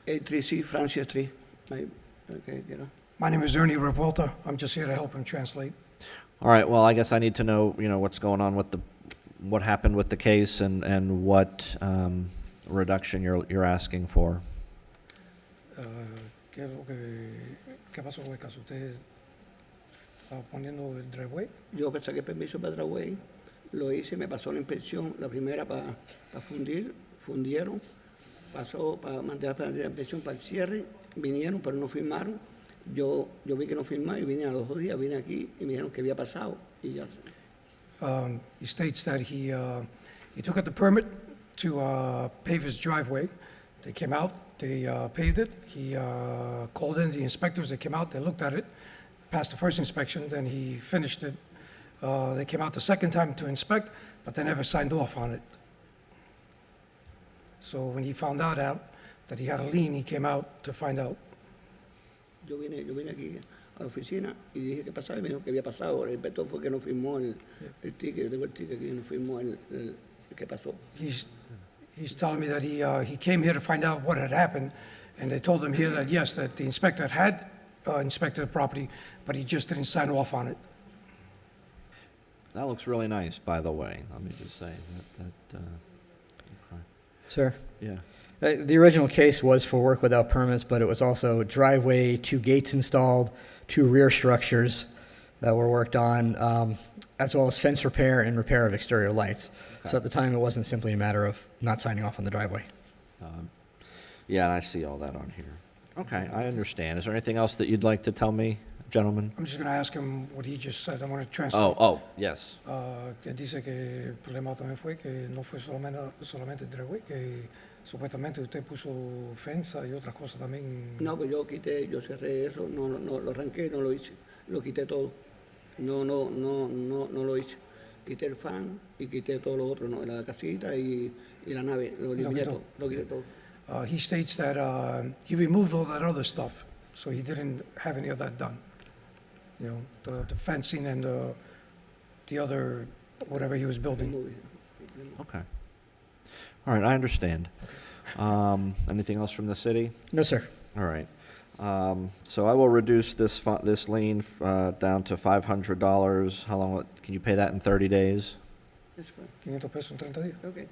836 Francis Street. My name is Ernie Revolta. I'm just here to help him translate. All right, well, I guess I need to know, what's going on with what happened with the case and what reduction you're asking for. ¿Qué pasó con el caso? ¿Usted estaba poniendo el driveway? Yo saqué permiso para driveway, lo hice, me pasó la inspección, la primera para fundir, fundieron, pasó para mandar para la inspección para el cierre, vinieron pero no firmaron. Yo vi que no firmaron y vine a los 2 días, vine aquí y me dijeron que había pasado y ya. He states that he took out the permit to pave his driveway. They came out, they paved it. He called in the inspectors, they came out, they looked at it, passed the first inspection, then he finished it. They came out the second time to inspect, but they never signed off on it. So when he found out that he had a lien, he came out to find out. Yo vine aquí a la oficina y dije que pasaba y me dijo que había pasado. El inspector fue que no firmó el ticket. Yo tengo el ticket aquí, no firmó el que pasó. He's telling me that he came here to find out what had happened, and they told him here that, yes, that the inspector had inspected the property, but he just didn't sign off on it. That looks really nice, by the way. Let me just say okay. Sir? Yeah. The original case was for work without permits, but it was also driveway, 2 gates installed, 2 rear structures that were worked on, as well as fence repair and repair of exterior lights. Okay. So at the time, it wasn't simply a matter of not signing off on the driveway. Yeah, and I see all that on here. Okay, I understand. Is there anything else that you'd like to tell me, gentlemen? I'm just going to ask him what he just said. I'm going to translate. Oh, yes. Que dice que el problema también fue que no fue solamente el driveway, que supuestamente usted puso fensa y otras cosas también. No, pues yo cerré eso, no lo arranqué, no lo hice, lo quité todo. No lo hice. Quité el fan y quité todo lo otro, ¿no? La casita y la nave, lo limpié todo, lo quité todo. He states that he removed all that other stuff, so he didn't have any of that done. You know, the fencing and the other, whatever he was building. Okay. All right, I understand. Anything else from the city? No, sir. All right. So I will reduce this lien down to $500. How long, can you pay that in 30 days? That's fine. 500 pesos en 30 días. Okay.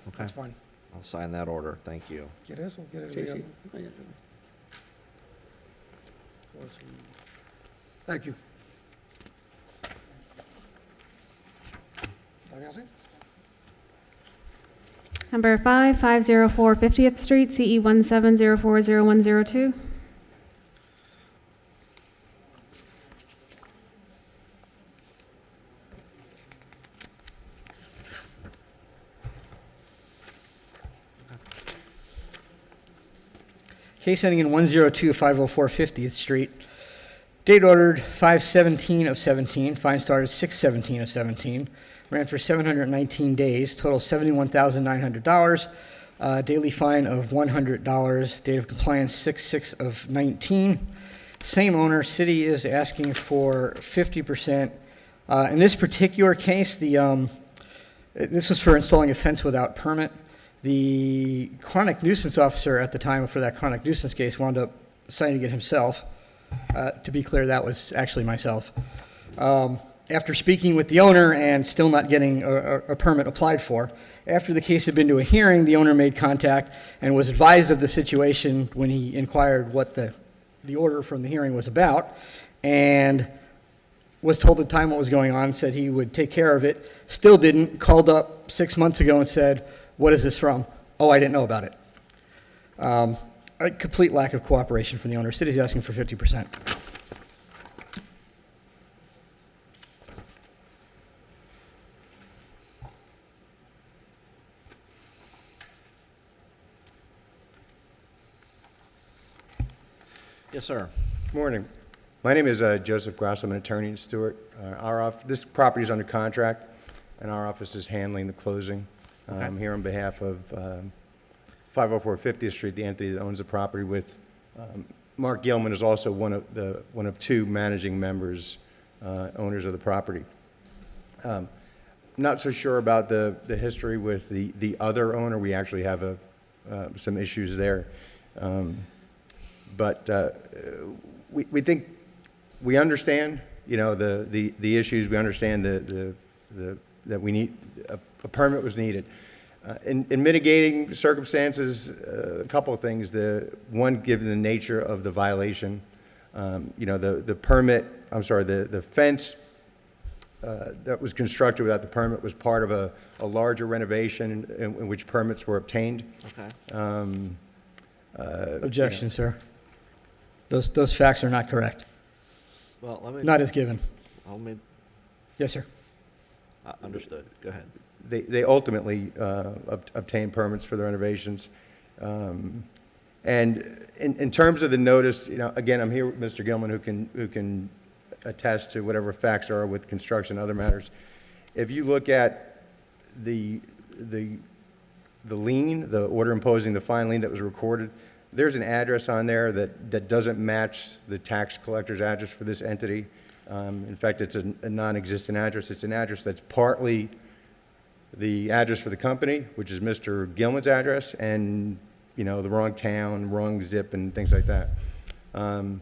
Okay. That's fine. I'll sign that order. Thank you. ¿Quiere eso? ¿Quiere Sí, que sí. le- Thank you. ¿Está bien así? Number 504 50th Street, CE 17040102. Case ending in 102-504 50th Street. Date ordered 5/17 of 17. Fine started 6/17 of 17. Ran for 719 days. Total $71,900. Daily fine of $100. Date of compliance 6/6 of 19. Same owner. City is asking for 50%. In this particular case, this was for installing a fence without permit. The chronic nuisance officer at the time for that chronic nuisance case wound up signing it himself. To be clear, that was actually myself. After speaking with the owner and still not getting a permit applied for, after the case had been to a hearing, the owner made contact and was advised of the situation when he inquired what the order from the hearing was about, and was told at the time what was going on, said he would take care of it, still didn't, called up 6 months ago and said, "What is this from?" "Oh, I didn't know about it." A complete lack of cooperation from the owner. City's asking for 50%. Yes, sir. Morning. My name is Joseph Gross. I'm an attorney in Stewart. This property is under contract, and our office is handling the closing. I'm here on behalf of 504 50th Street, the entity that owns the property. With Mark Gilman is also one of 2 managing members, owners of the property. Not so sure about the history with the other owner. We actually have some issues there. But we think we understand, you know, the issues. We understand that we need a permit was needed. In mitigating circumstances, a couple of things. One, given the nature of the violation, you know, the fence that was constructed without the permit was part of a larger renovation in which permits were obtained. Okay. Objection, sir. Those facts are not correct. Well, let me. Not as given. Let me. Yes, sir. Understood. Go ahead. They ultimately obtain permits for the renovations. And in terms of the notice, again, I'm here with Mr. Gilman, who can attest to whatever facts there are with construction and other matters. If you look at the lien, the order imposing the fine lien that was recorded, there's an address on there that doesn't match the tax collector's address for this entity. In fact, it's a non-existent address. It's an address that's partly the address for the company, which is Mr. Gilman's address, and the wrong town, wrong zip, and things like that. And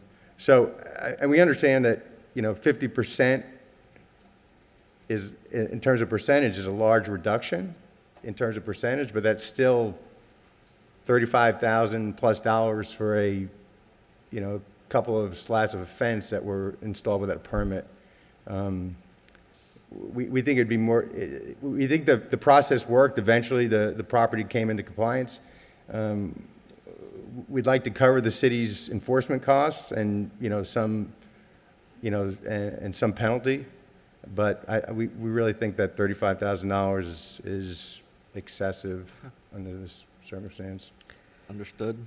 we understand that 50% is, in terms of percentage, is a large reduction in terms of percentage, but that's still $35,000 plus for a couple of slats of a fence that were installed without a permit. We think it'd be more. We think the process worked. Eventually, the property came into compliance. We'd like to cover the city's enforcement costs and some penalty, but we really think that $35,000 is excessive under this circumstance. Understood.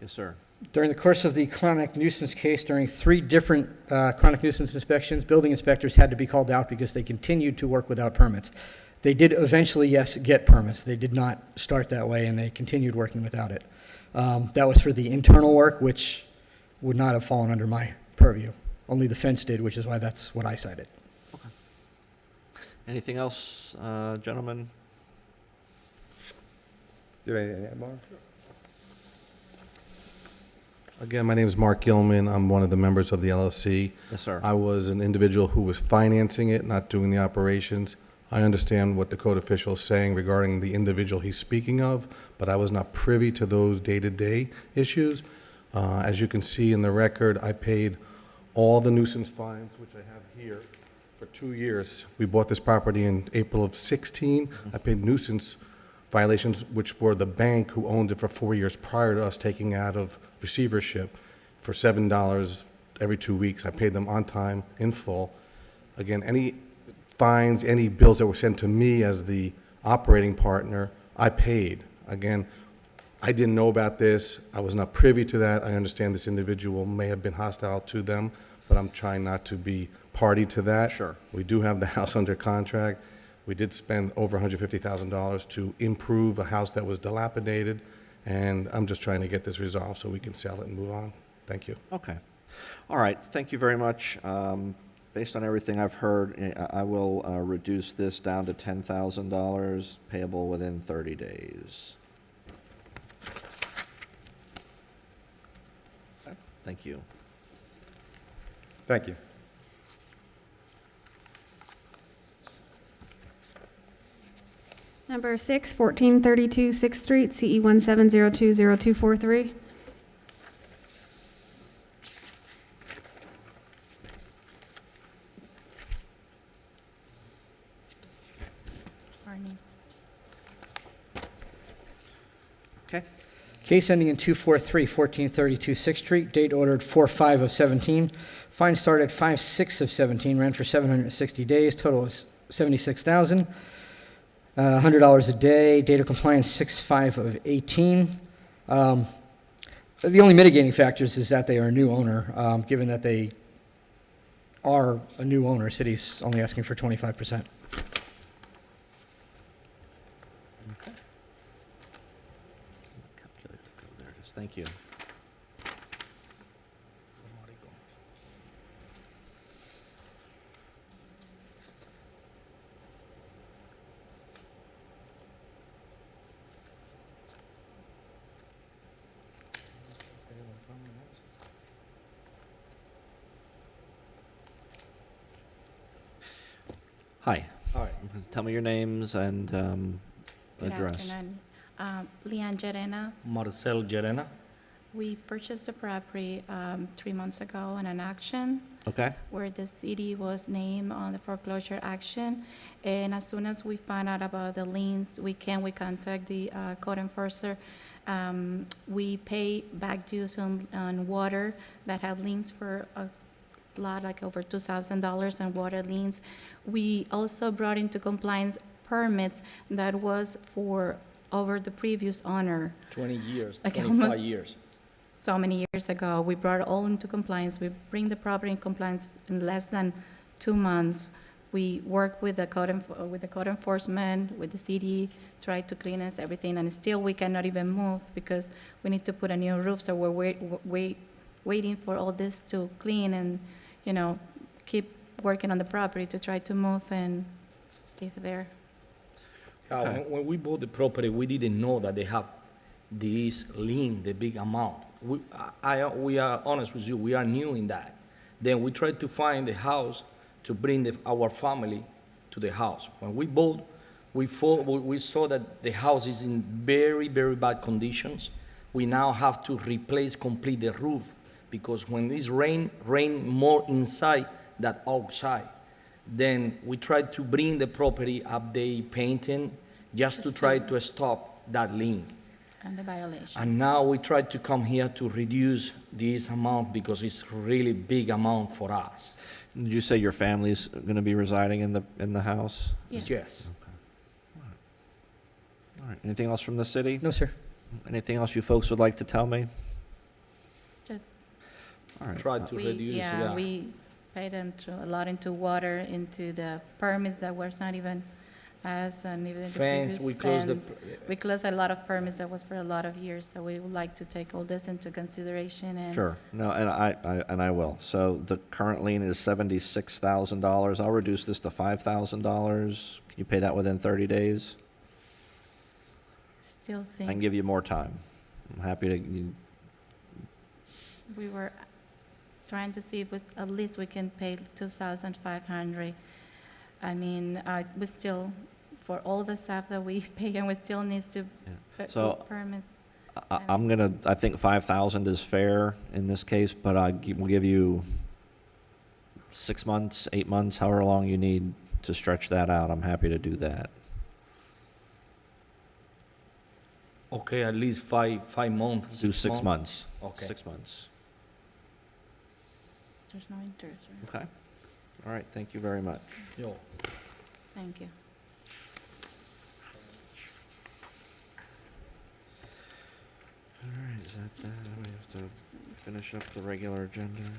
Yes, sir. During the course of the chronic nuisance case, during 3 different chronic nuisance inspections, building inspectors had to be called out because they continued to work without permits. They did eventually, yes, get permits. They did not start that way, and they continued working without it. That was for the internal work, which would not have fallen under my purview. Only the fence did, which is why that's what I cited. Okay. Anything else, gentlemen? Do you have anything to add, Mark? Again, my name is Mark Gilman. I'm one of the members of the LLC. Yes, sir. I was an individual who was financing it, not doing the operations. I understand what the code official is saying regarding the individual he's speaking of, but I was not privy to those day-to-day issues. As you can see in the record, I paid all the nuisance fines, which I have here, for 2 years. We bought this property in April of 16. I paid nuisance violations, which were the bank who owned it for 4 years prior to us taking out of receivership, for $7 every 2 weeks. I paid them on time, in full. Again, any fines, any bills that were sent to me as the operating partner, I paid. Again, I didn't know about this. I was not privy to that. I understand this individual may have been hostile to them, but I'm trying not to be party to that. Sure. We do have the house under contract. We did spend over $150,000 to improve a house that was dilapidated, and I'm just trying to get this resolved so we can sell it and move on. Thank you. Okay. All right. Thank you very much. Based on everything I've heard, I will reduce this down to $10,000, payable within 30 days. Okay. Thank you. Thank you. Number 6, 1432 6th Street, CE 17020243. Okay. Case ending in 243, 1432 6th Street, date ordered 4/5 of 17. Fine started 5/6 of 17, ran for 760 days, total is $76,000. $100 a day, date of compliance 6/5 of 18. The only mitigating factors is that they are a new owner. Given that they are a new owner, city's only asking for 25%. There it is. Thank you. Hi. All right. Tell me your names and Good address. afternoon. Leanne Jerena. Marcel Jerena. We purchased the property 3 months ago in an auction Okay. where the city was named on the foreclosure action. And as soon as we find out about the liens, we contact the code enforcer. We pay back dues on water that had liens for lot, like over $2,000 on water liens. We also brought into compliance permits that was for over the previous owner. 20 years, Like 25 almost years. so many years ago. We brought it all into compliance. We bring the property in compliance in less than 2 months. We work with the code enforcement, with the city, try to clean us everything, and still we cannot even move because we need to put a new roof. So we're waiting for all this to clean and, you know, keep working on the property to try to move and live there. Okay. When we bought the property, we didn't know that they have this lien, the big amount. We are honest with you, we are new in that. Then we tried to find the house to bring our family to the house. When we bought, we saw that the house is in very, very bad conditions. We now have to replace complete the roof because when this rain more inside than outside. Then we tried to bring the property update painting just to try to stop that lien. And the violations. And now we try to come here to reduce this amount because it's really big amount for us. Did you say your family's going to be residing in the house? Yes. All right. Anything else from the city? No, sir. Anything else you folks would like to tell me? Just All right. Try to reduce that. we paid a lot into water, into the permits that was not even us, and even the Fence, previous we closed the. fence. We closed a lot of permits that was for a lot of years, so we would like to take all this into consideration and. Sure. No, and I will. So the current lien is $76,000. I'll reduce this to $5,000. Can you pay that within 30 days? Still I can think, give you more time. I'm happy to. we were trying to see if at least we can pay 2,500. I mean, we still, for all the stuff that we pay, and we still needs to So, put permits. I think 5,000 is fair in this case, but we'll give you 6 months, 8 months, however long you need to stretch that out. I'm happy to do that. Okay, at least 5 months. Do 6 months. Okay. 6 months. There's no interest, right? Okay. All right. Thank you very much. Yo. Thank you. All right. Is that that? We have to finish up the regular agenda.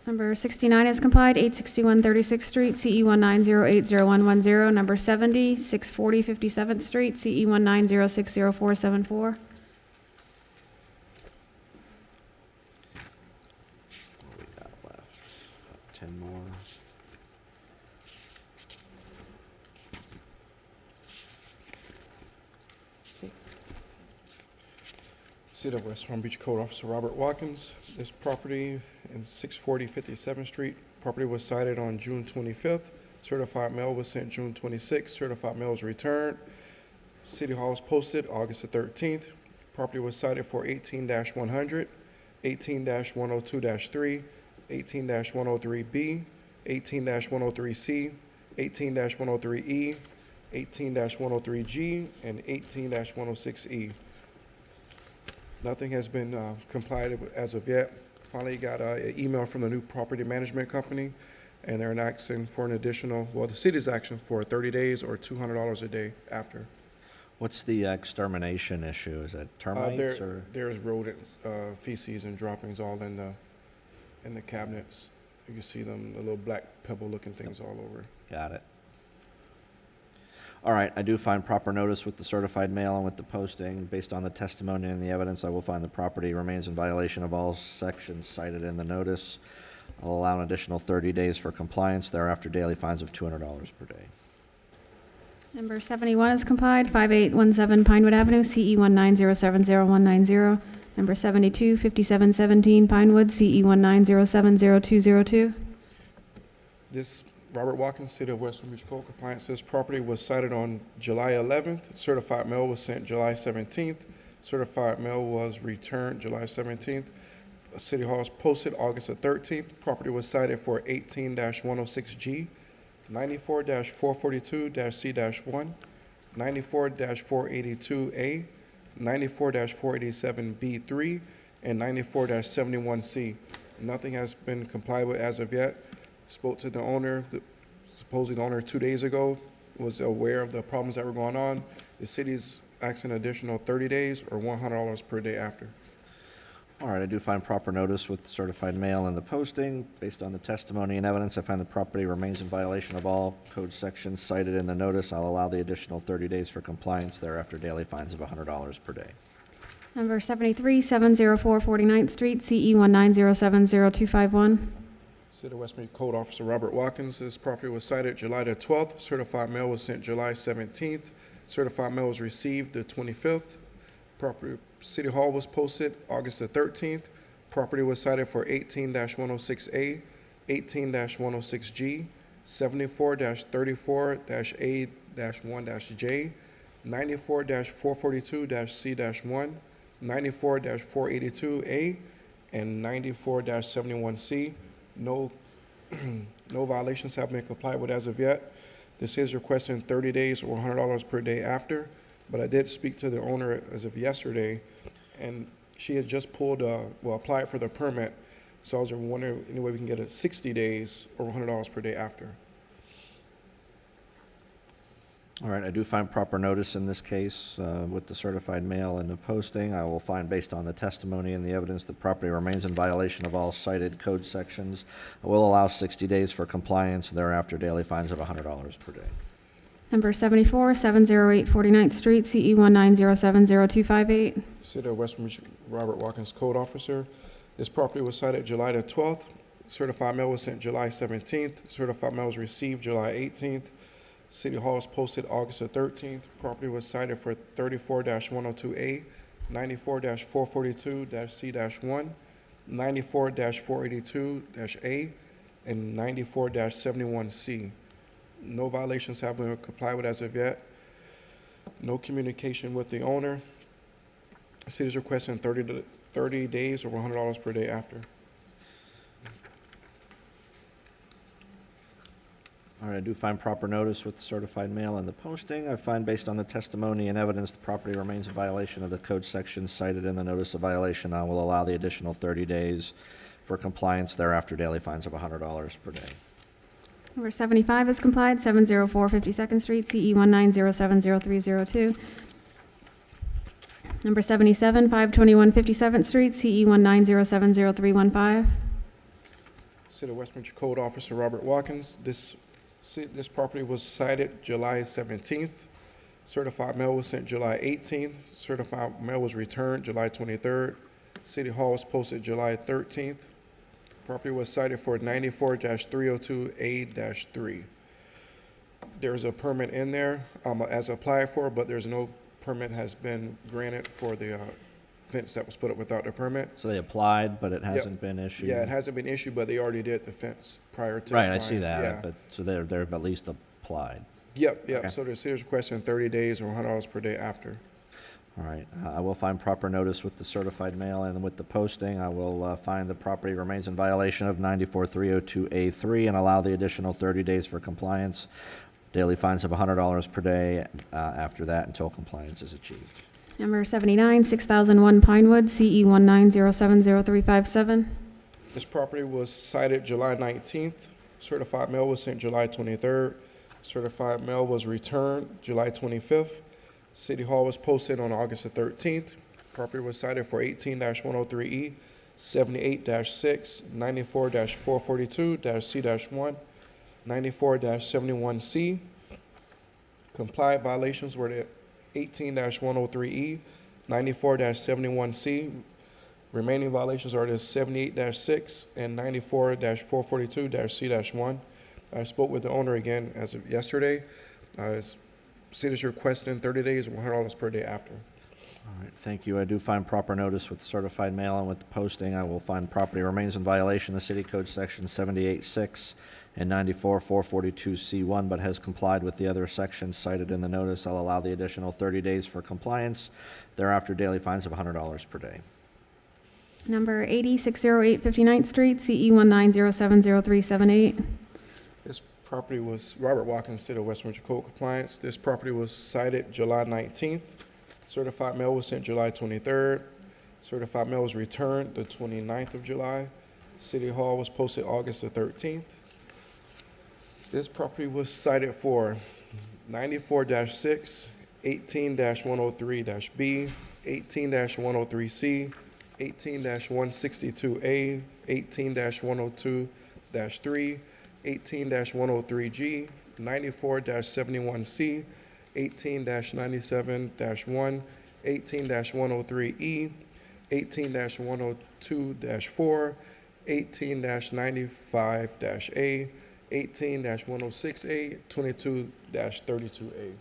Number 69 is complied, 861 36th Street, CE 190801110. Number 70, 640 57th Street, CE 190604774. What we got left? About 10 more. City of West Palm Beach Code Officer Robert Watkins. This property in 640 57th Street. Property was cited on June 25th. Certified mail was sent June 26th. Certified mail was returned. City Hall was posted August the 13th. Property was cited for 18-100, 18-102-3, 18-103B, 18-103C, 18-103E, 18-103G, and 18-106E. Nothing has been complied with as of yet. Finally got an email from the new property management company, and they're asking for an additional, well, the city's asking for 30 days or $200 a day after. What's the extermination issue? Is it termites or? There's rodent feces and droppings all in the cabinets. You can see them, the little black pebble-looking things all over. Got it. All right, I do find proper notice with the certified mail and with the posting. Based on the testimony and the evidence, I will find the property remains in violation of all sections cited in the notice. I'll allow an additional 30 days for compliance. Thereafter, daily fines of $200 per day. Number 71 is complied, 5817 Pinewood Avenue, CE 190701190. Number 72, 5717 Pinewood, CE 190700202. This Robert Watkins, City of West Palm Beach Code Compliance. This property was cited on July 11th. Certified mail was sent July 17th. Certified mail was returned July 17th. City Hall was posted August the 13th. Property was cited for 18-106G, 94-442-C-1, 94-482A, 94-487B3, and 94-71C. Nothing has been complied with as of yet. Spoke to the owner, supposedly the owner 2 days ago, was aware of the problems that were going on. The city's asking an additional 30 days or $100 per day after. All right, I do find proper notice with certified mail and the posting. Based on the testimony and evidence, I find the property remains in violation of all code sections cited in the notice. I'll allow the additional 30 days for compliance. Thereafter, daily fines of $100 per day. Number 73, 704 49th Street, CE 190700251. City of West Palm Beach Code Officer Robert Watkins. This property was cited July the 12th. Certified mail was sent July 17th. Certified mail was received the 25th. Property City Hall was posted August the 13th. Property was cited for 18-106A, 18-106G, 74-34-A-1-J, 94-442-C-1, 94-482A, and 94-71C. No violations have been complied with as of yet. This is requesting 30 days or $100 per day after, but I did speak to the owner as of yesterday, and she had just applied for the permit, so I was wondering any way we can get it 60 days or $100 per day after. All right, I do find proper notice in this case with the certified mail and the posting. I will find, based on the testimony and the evidence, the property remains in violation of all cited code sections. I will allow 60 days for compliance. Thereafter, daily fines of $100 per day. Number 74, 708 49th Street, CE 190700258. City of West Palm Beach Robert Watkins, Code Officer. This property was cited July the 12th. Certified mail was sent July 17th. Certified mail was received July 18th. City Hall was posted August the 13th. Property was cited for 34-102A, 94-442-C-1, 94-482-A, and 94-71C. No violations have been complied with as of yet. No communication with the owner. The city is requesting 30 days or $100 per day after. All right, I do find proper notice with certified mail and the posting. I find, based on the testimony and evidence, the property remains in violation of the code sections cited in the notice of violation. I will allow the additional 30 days for compliance. Thereafter, daily fines of $100 per day. Number 75 is complied, 704 52nd Street, CE 190700302. Number 77, 521 57th Street, CE 190700315. City of West Palm Beach Code Officer Robert Watkins. This property was cited July 17th. Certified mail was sent July 18th. Certified mail was returned July 23rd. City Hall was posted July 13th. Property was cited for 94-302A-3. There's a permit in there as applied for, but there's no permit has been granted for the fence that was put up without the permit. So they applied, but it hasn't been issued? Yeah, it hasn't been issued, but they already did the fence prior to Right, applying. I see that. Yeah. But so they've at least applied. Yep. Okay. So the city is requesting 30 days or $100 per day after. All right, I will find proper notice with the certified mail and with the posting. I will find the property remains in violation of 94-302A3 and allow the additional 30 days for compliance. Daily fines of $100 per day after that until compliance is achieved. Number 79, 6001 Pinewood, CE 190700357. This property was cited July 19th. Certified mail was sent July 23rd. Certified mail was returned July 25th. City Hall was posted on August the 13th. Property was cited for 18-103E, 78-6, 94-442-C-1, 94-71C. Compliant violations were the 18-103E, 94-71C. Remaining violations are the 78-6 and 94-442-C-1. I spoke with the owner again as of yesterday. City is requesting 30 days or $100 per day after. All right, thank you. I do find proper notice with certified mail and with the posting. I will find property remains in violation of City Code Section 78-6 and 94-442C1, but has complied with the other sections cited in the notice. I'll allow the additional 30 days for compliance. Thereafter, daily fines of $100 per day. Number 80, 608 59th Street, CE 190700378. This property was Robert Watkins, City of West Palm Beach Code Compliance. This property was cited July 19th. Certified mail was sent July 23rd. Certified mail was returned the 29th of July. City Hall was posted August the 13th. This property was cited for 94-6, 18-103-B, 18-103C, 18-162A, 18-102-3, 18-103G, 94-71C, 18-97-1, 18-103E, 18-102-4, 18-95-A, 18-106A, 22-32A.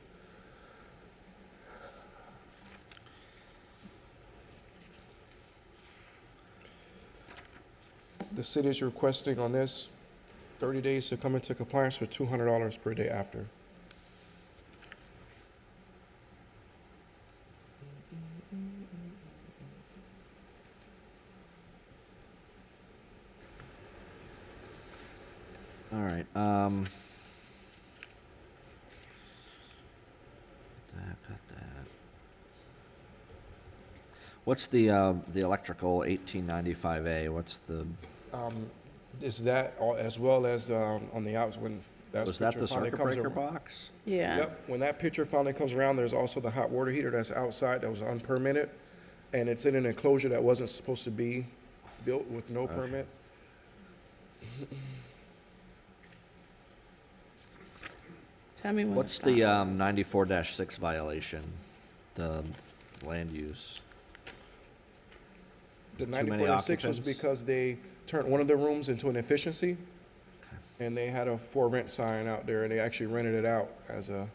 The city is requesting on this 30 days to come into compliance for $200 per day after. All right, got that. What's the electrical 1895A? What's the, Is that as well as on the outs when that was that picture the finally circuit comes breaker around? box? Yeah. Yep, when that picture finally comes around, there's also the hot water heater that's outside that was unpermitted, and it's in an enclosure that wasn't supposed to be built with no permit. Tell me when. What's the 94-6 violation? The land use? The Too many 94-6 was occupants? because they turned one of the rooms into an efficiency, and they had a for rent sign out there, and they actually rented it out as a,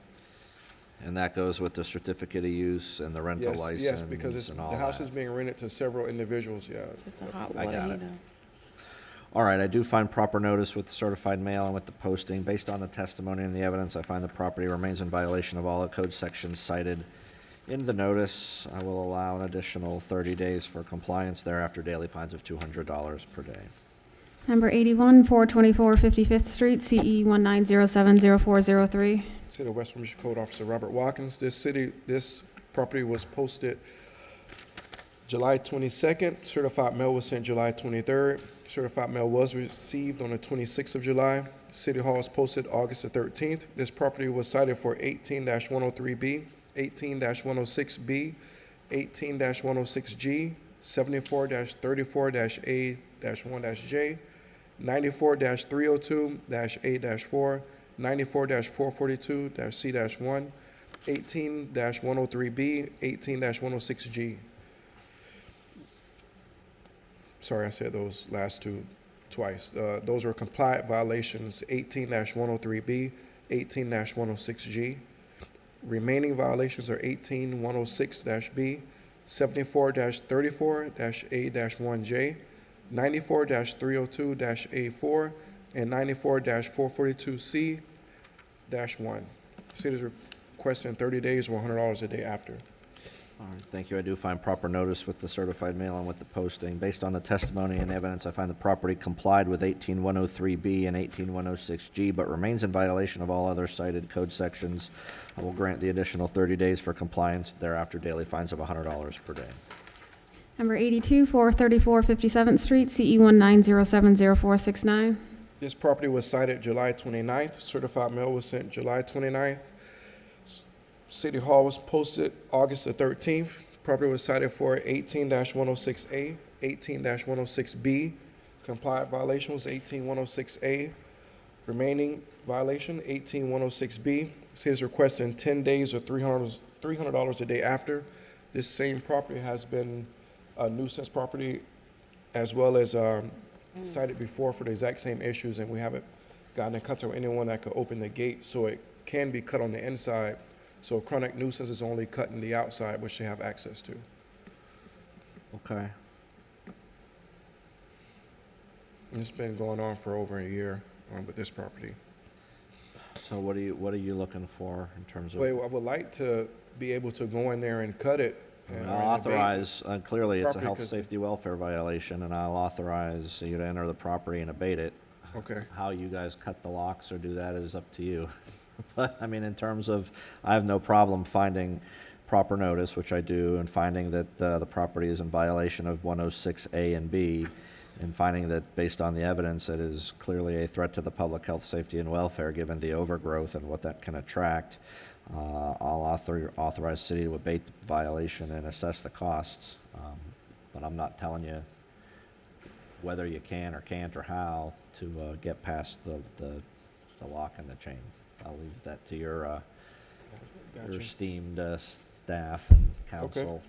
And that goes with the certificate of use and the rental yes, license yes, because it's, and all the house that. is being rented to several individuals, yeah. Just a hot I water got it. heater. All right, I do find proper notice with certified mail and with the posting. Based on the testimony and the evidence, I find the property remains in violation of all the code sections cited in the notice. I will allow an additional 30 days for compliance thereafter, daily fines of $200 per day. Number 81, 424 55th Street, E CE 19070403. City of West Palm Beach Code Officer Robert Watkins. This property was posted July 22nd. Certified mail was sent July 23rd. Certified mail was received on the 26th of July. City Hall was posted August the 13th. This property was cited for 18-103B, 18-106B, 18-106G, 74-34-A-1-J, 94-302-A-4, 94-442-C-1, 18-103B, 18-106G. Sorry, I said those last two twice. Those are compliant violations, 18-103B, 18-106G. Remaining violations are 18-106-B, 74-34-A-1J, 94-302-A4, and 94-442C-1. City is requesting 30 days or $100 a day after. All right, thank you. I do find proper notice with the certified mail and with the posting. Based on the testimony and evidence, I find the property complied with 18103B and 18106G, but remains in violation of all other cited code sections. I will grant the additional 30 days for compliance, thereafter daily fines of $100 per day. Number 82, 434 57th Street, CE 19070469. This property was cited July 29th. Certified mail was sent July 29th. City Hall was posted August the 13th. Property was cited for 18-106A, 18-106B. Compliant violation was 18-106A. Remaining violation, 18-106B. City is requesting 10 days or $300 a day after. This same property has been a nuisance property as well as cited before for the exact same issues, and we haven't gotten in contact with anyone that could open the gate, so it can be cut on the inside. So chronic nuisance is only cutting the outside, which they have access to. Okay. And it's been going on for over a year with this property. So what are you looking for in terms of? Well, I would like to be able to go in there and cut it. And I'll authorize, clearly it's a property health, 'cause- safety, welfare violation, and I'll authorize you to enter the property and abate it. Okay. How you guys cut the locks or do that is up to you. But, I mean, in terms of, I have no problem finding proper notice, which I do, and finding that the property is in violation of 106A and B, and finding that based on the evidence, it is clearly a threat to the public health, safety, and welfare, given the overgrowth and what that can attract, I'll authorize city to abate the violation and assess the costs. But I'm not telling you whether you can or can't or how to get past the lock and the chain. I'll leave that to your Gotcha. esteemed staff and council.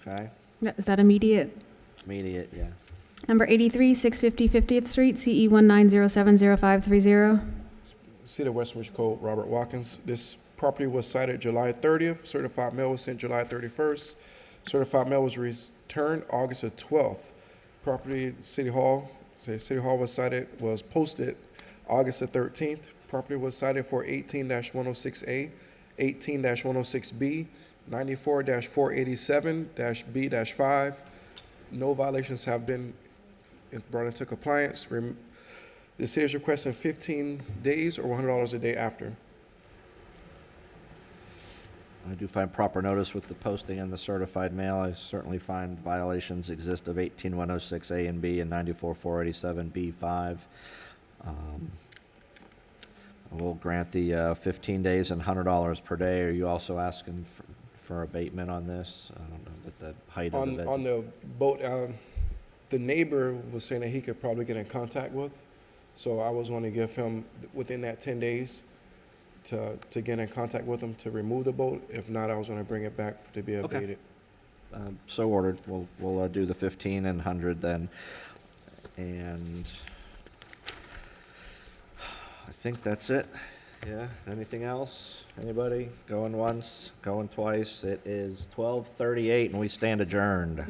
Okay? Is that immediate? Immediate, yeah. Number 83, 650 50th Street, CE 190705330. City of West Palm Beach Code, Robert Watkins. This property was cited July 30th. Certified mail was sent July 31st. Certified mail was returned August the 12th. Property, City Hall was cited, was posted August the 13th. Property was cited for 18-106A, 18-106B, 94-487-B-5. No violations have been brought into compliance. The city is requesting 15 days or $100 a day after. I do find proper notice with the posting and the certified mail. I certainly find violations exist of 18106A and B and 94-487B5. We'll grant the 15 days and $100 per day. Are you also asking for abatement on this? I don't know, with the height of the On the boat, the neighbor was saying that he could probably get in contact with, so I was going to give him, within that 10 days, to get in contact with him to remove the boat. If not, I was going to bring it back to be abated. So ordered. We'll do the 15 and 100 then. And I think that's it. Yeah, anything else? Anybody? Going once, going twice? It is 12:38 and we stand adjourned.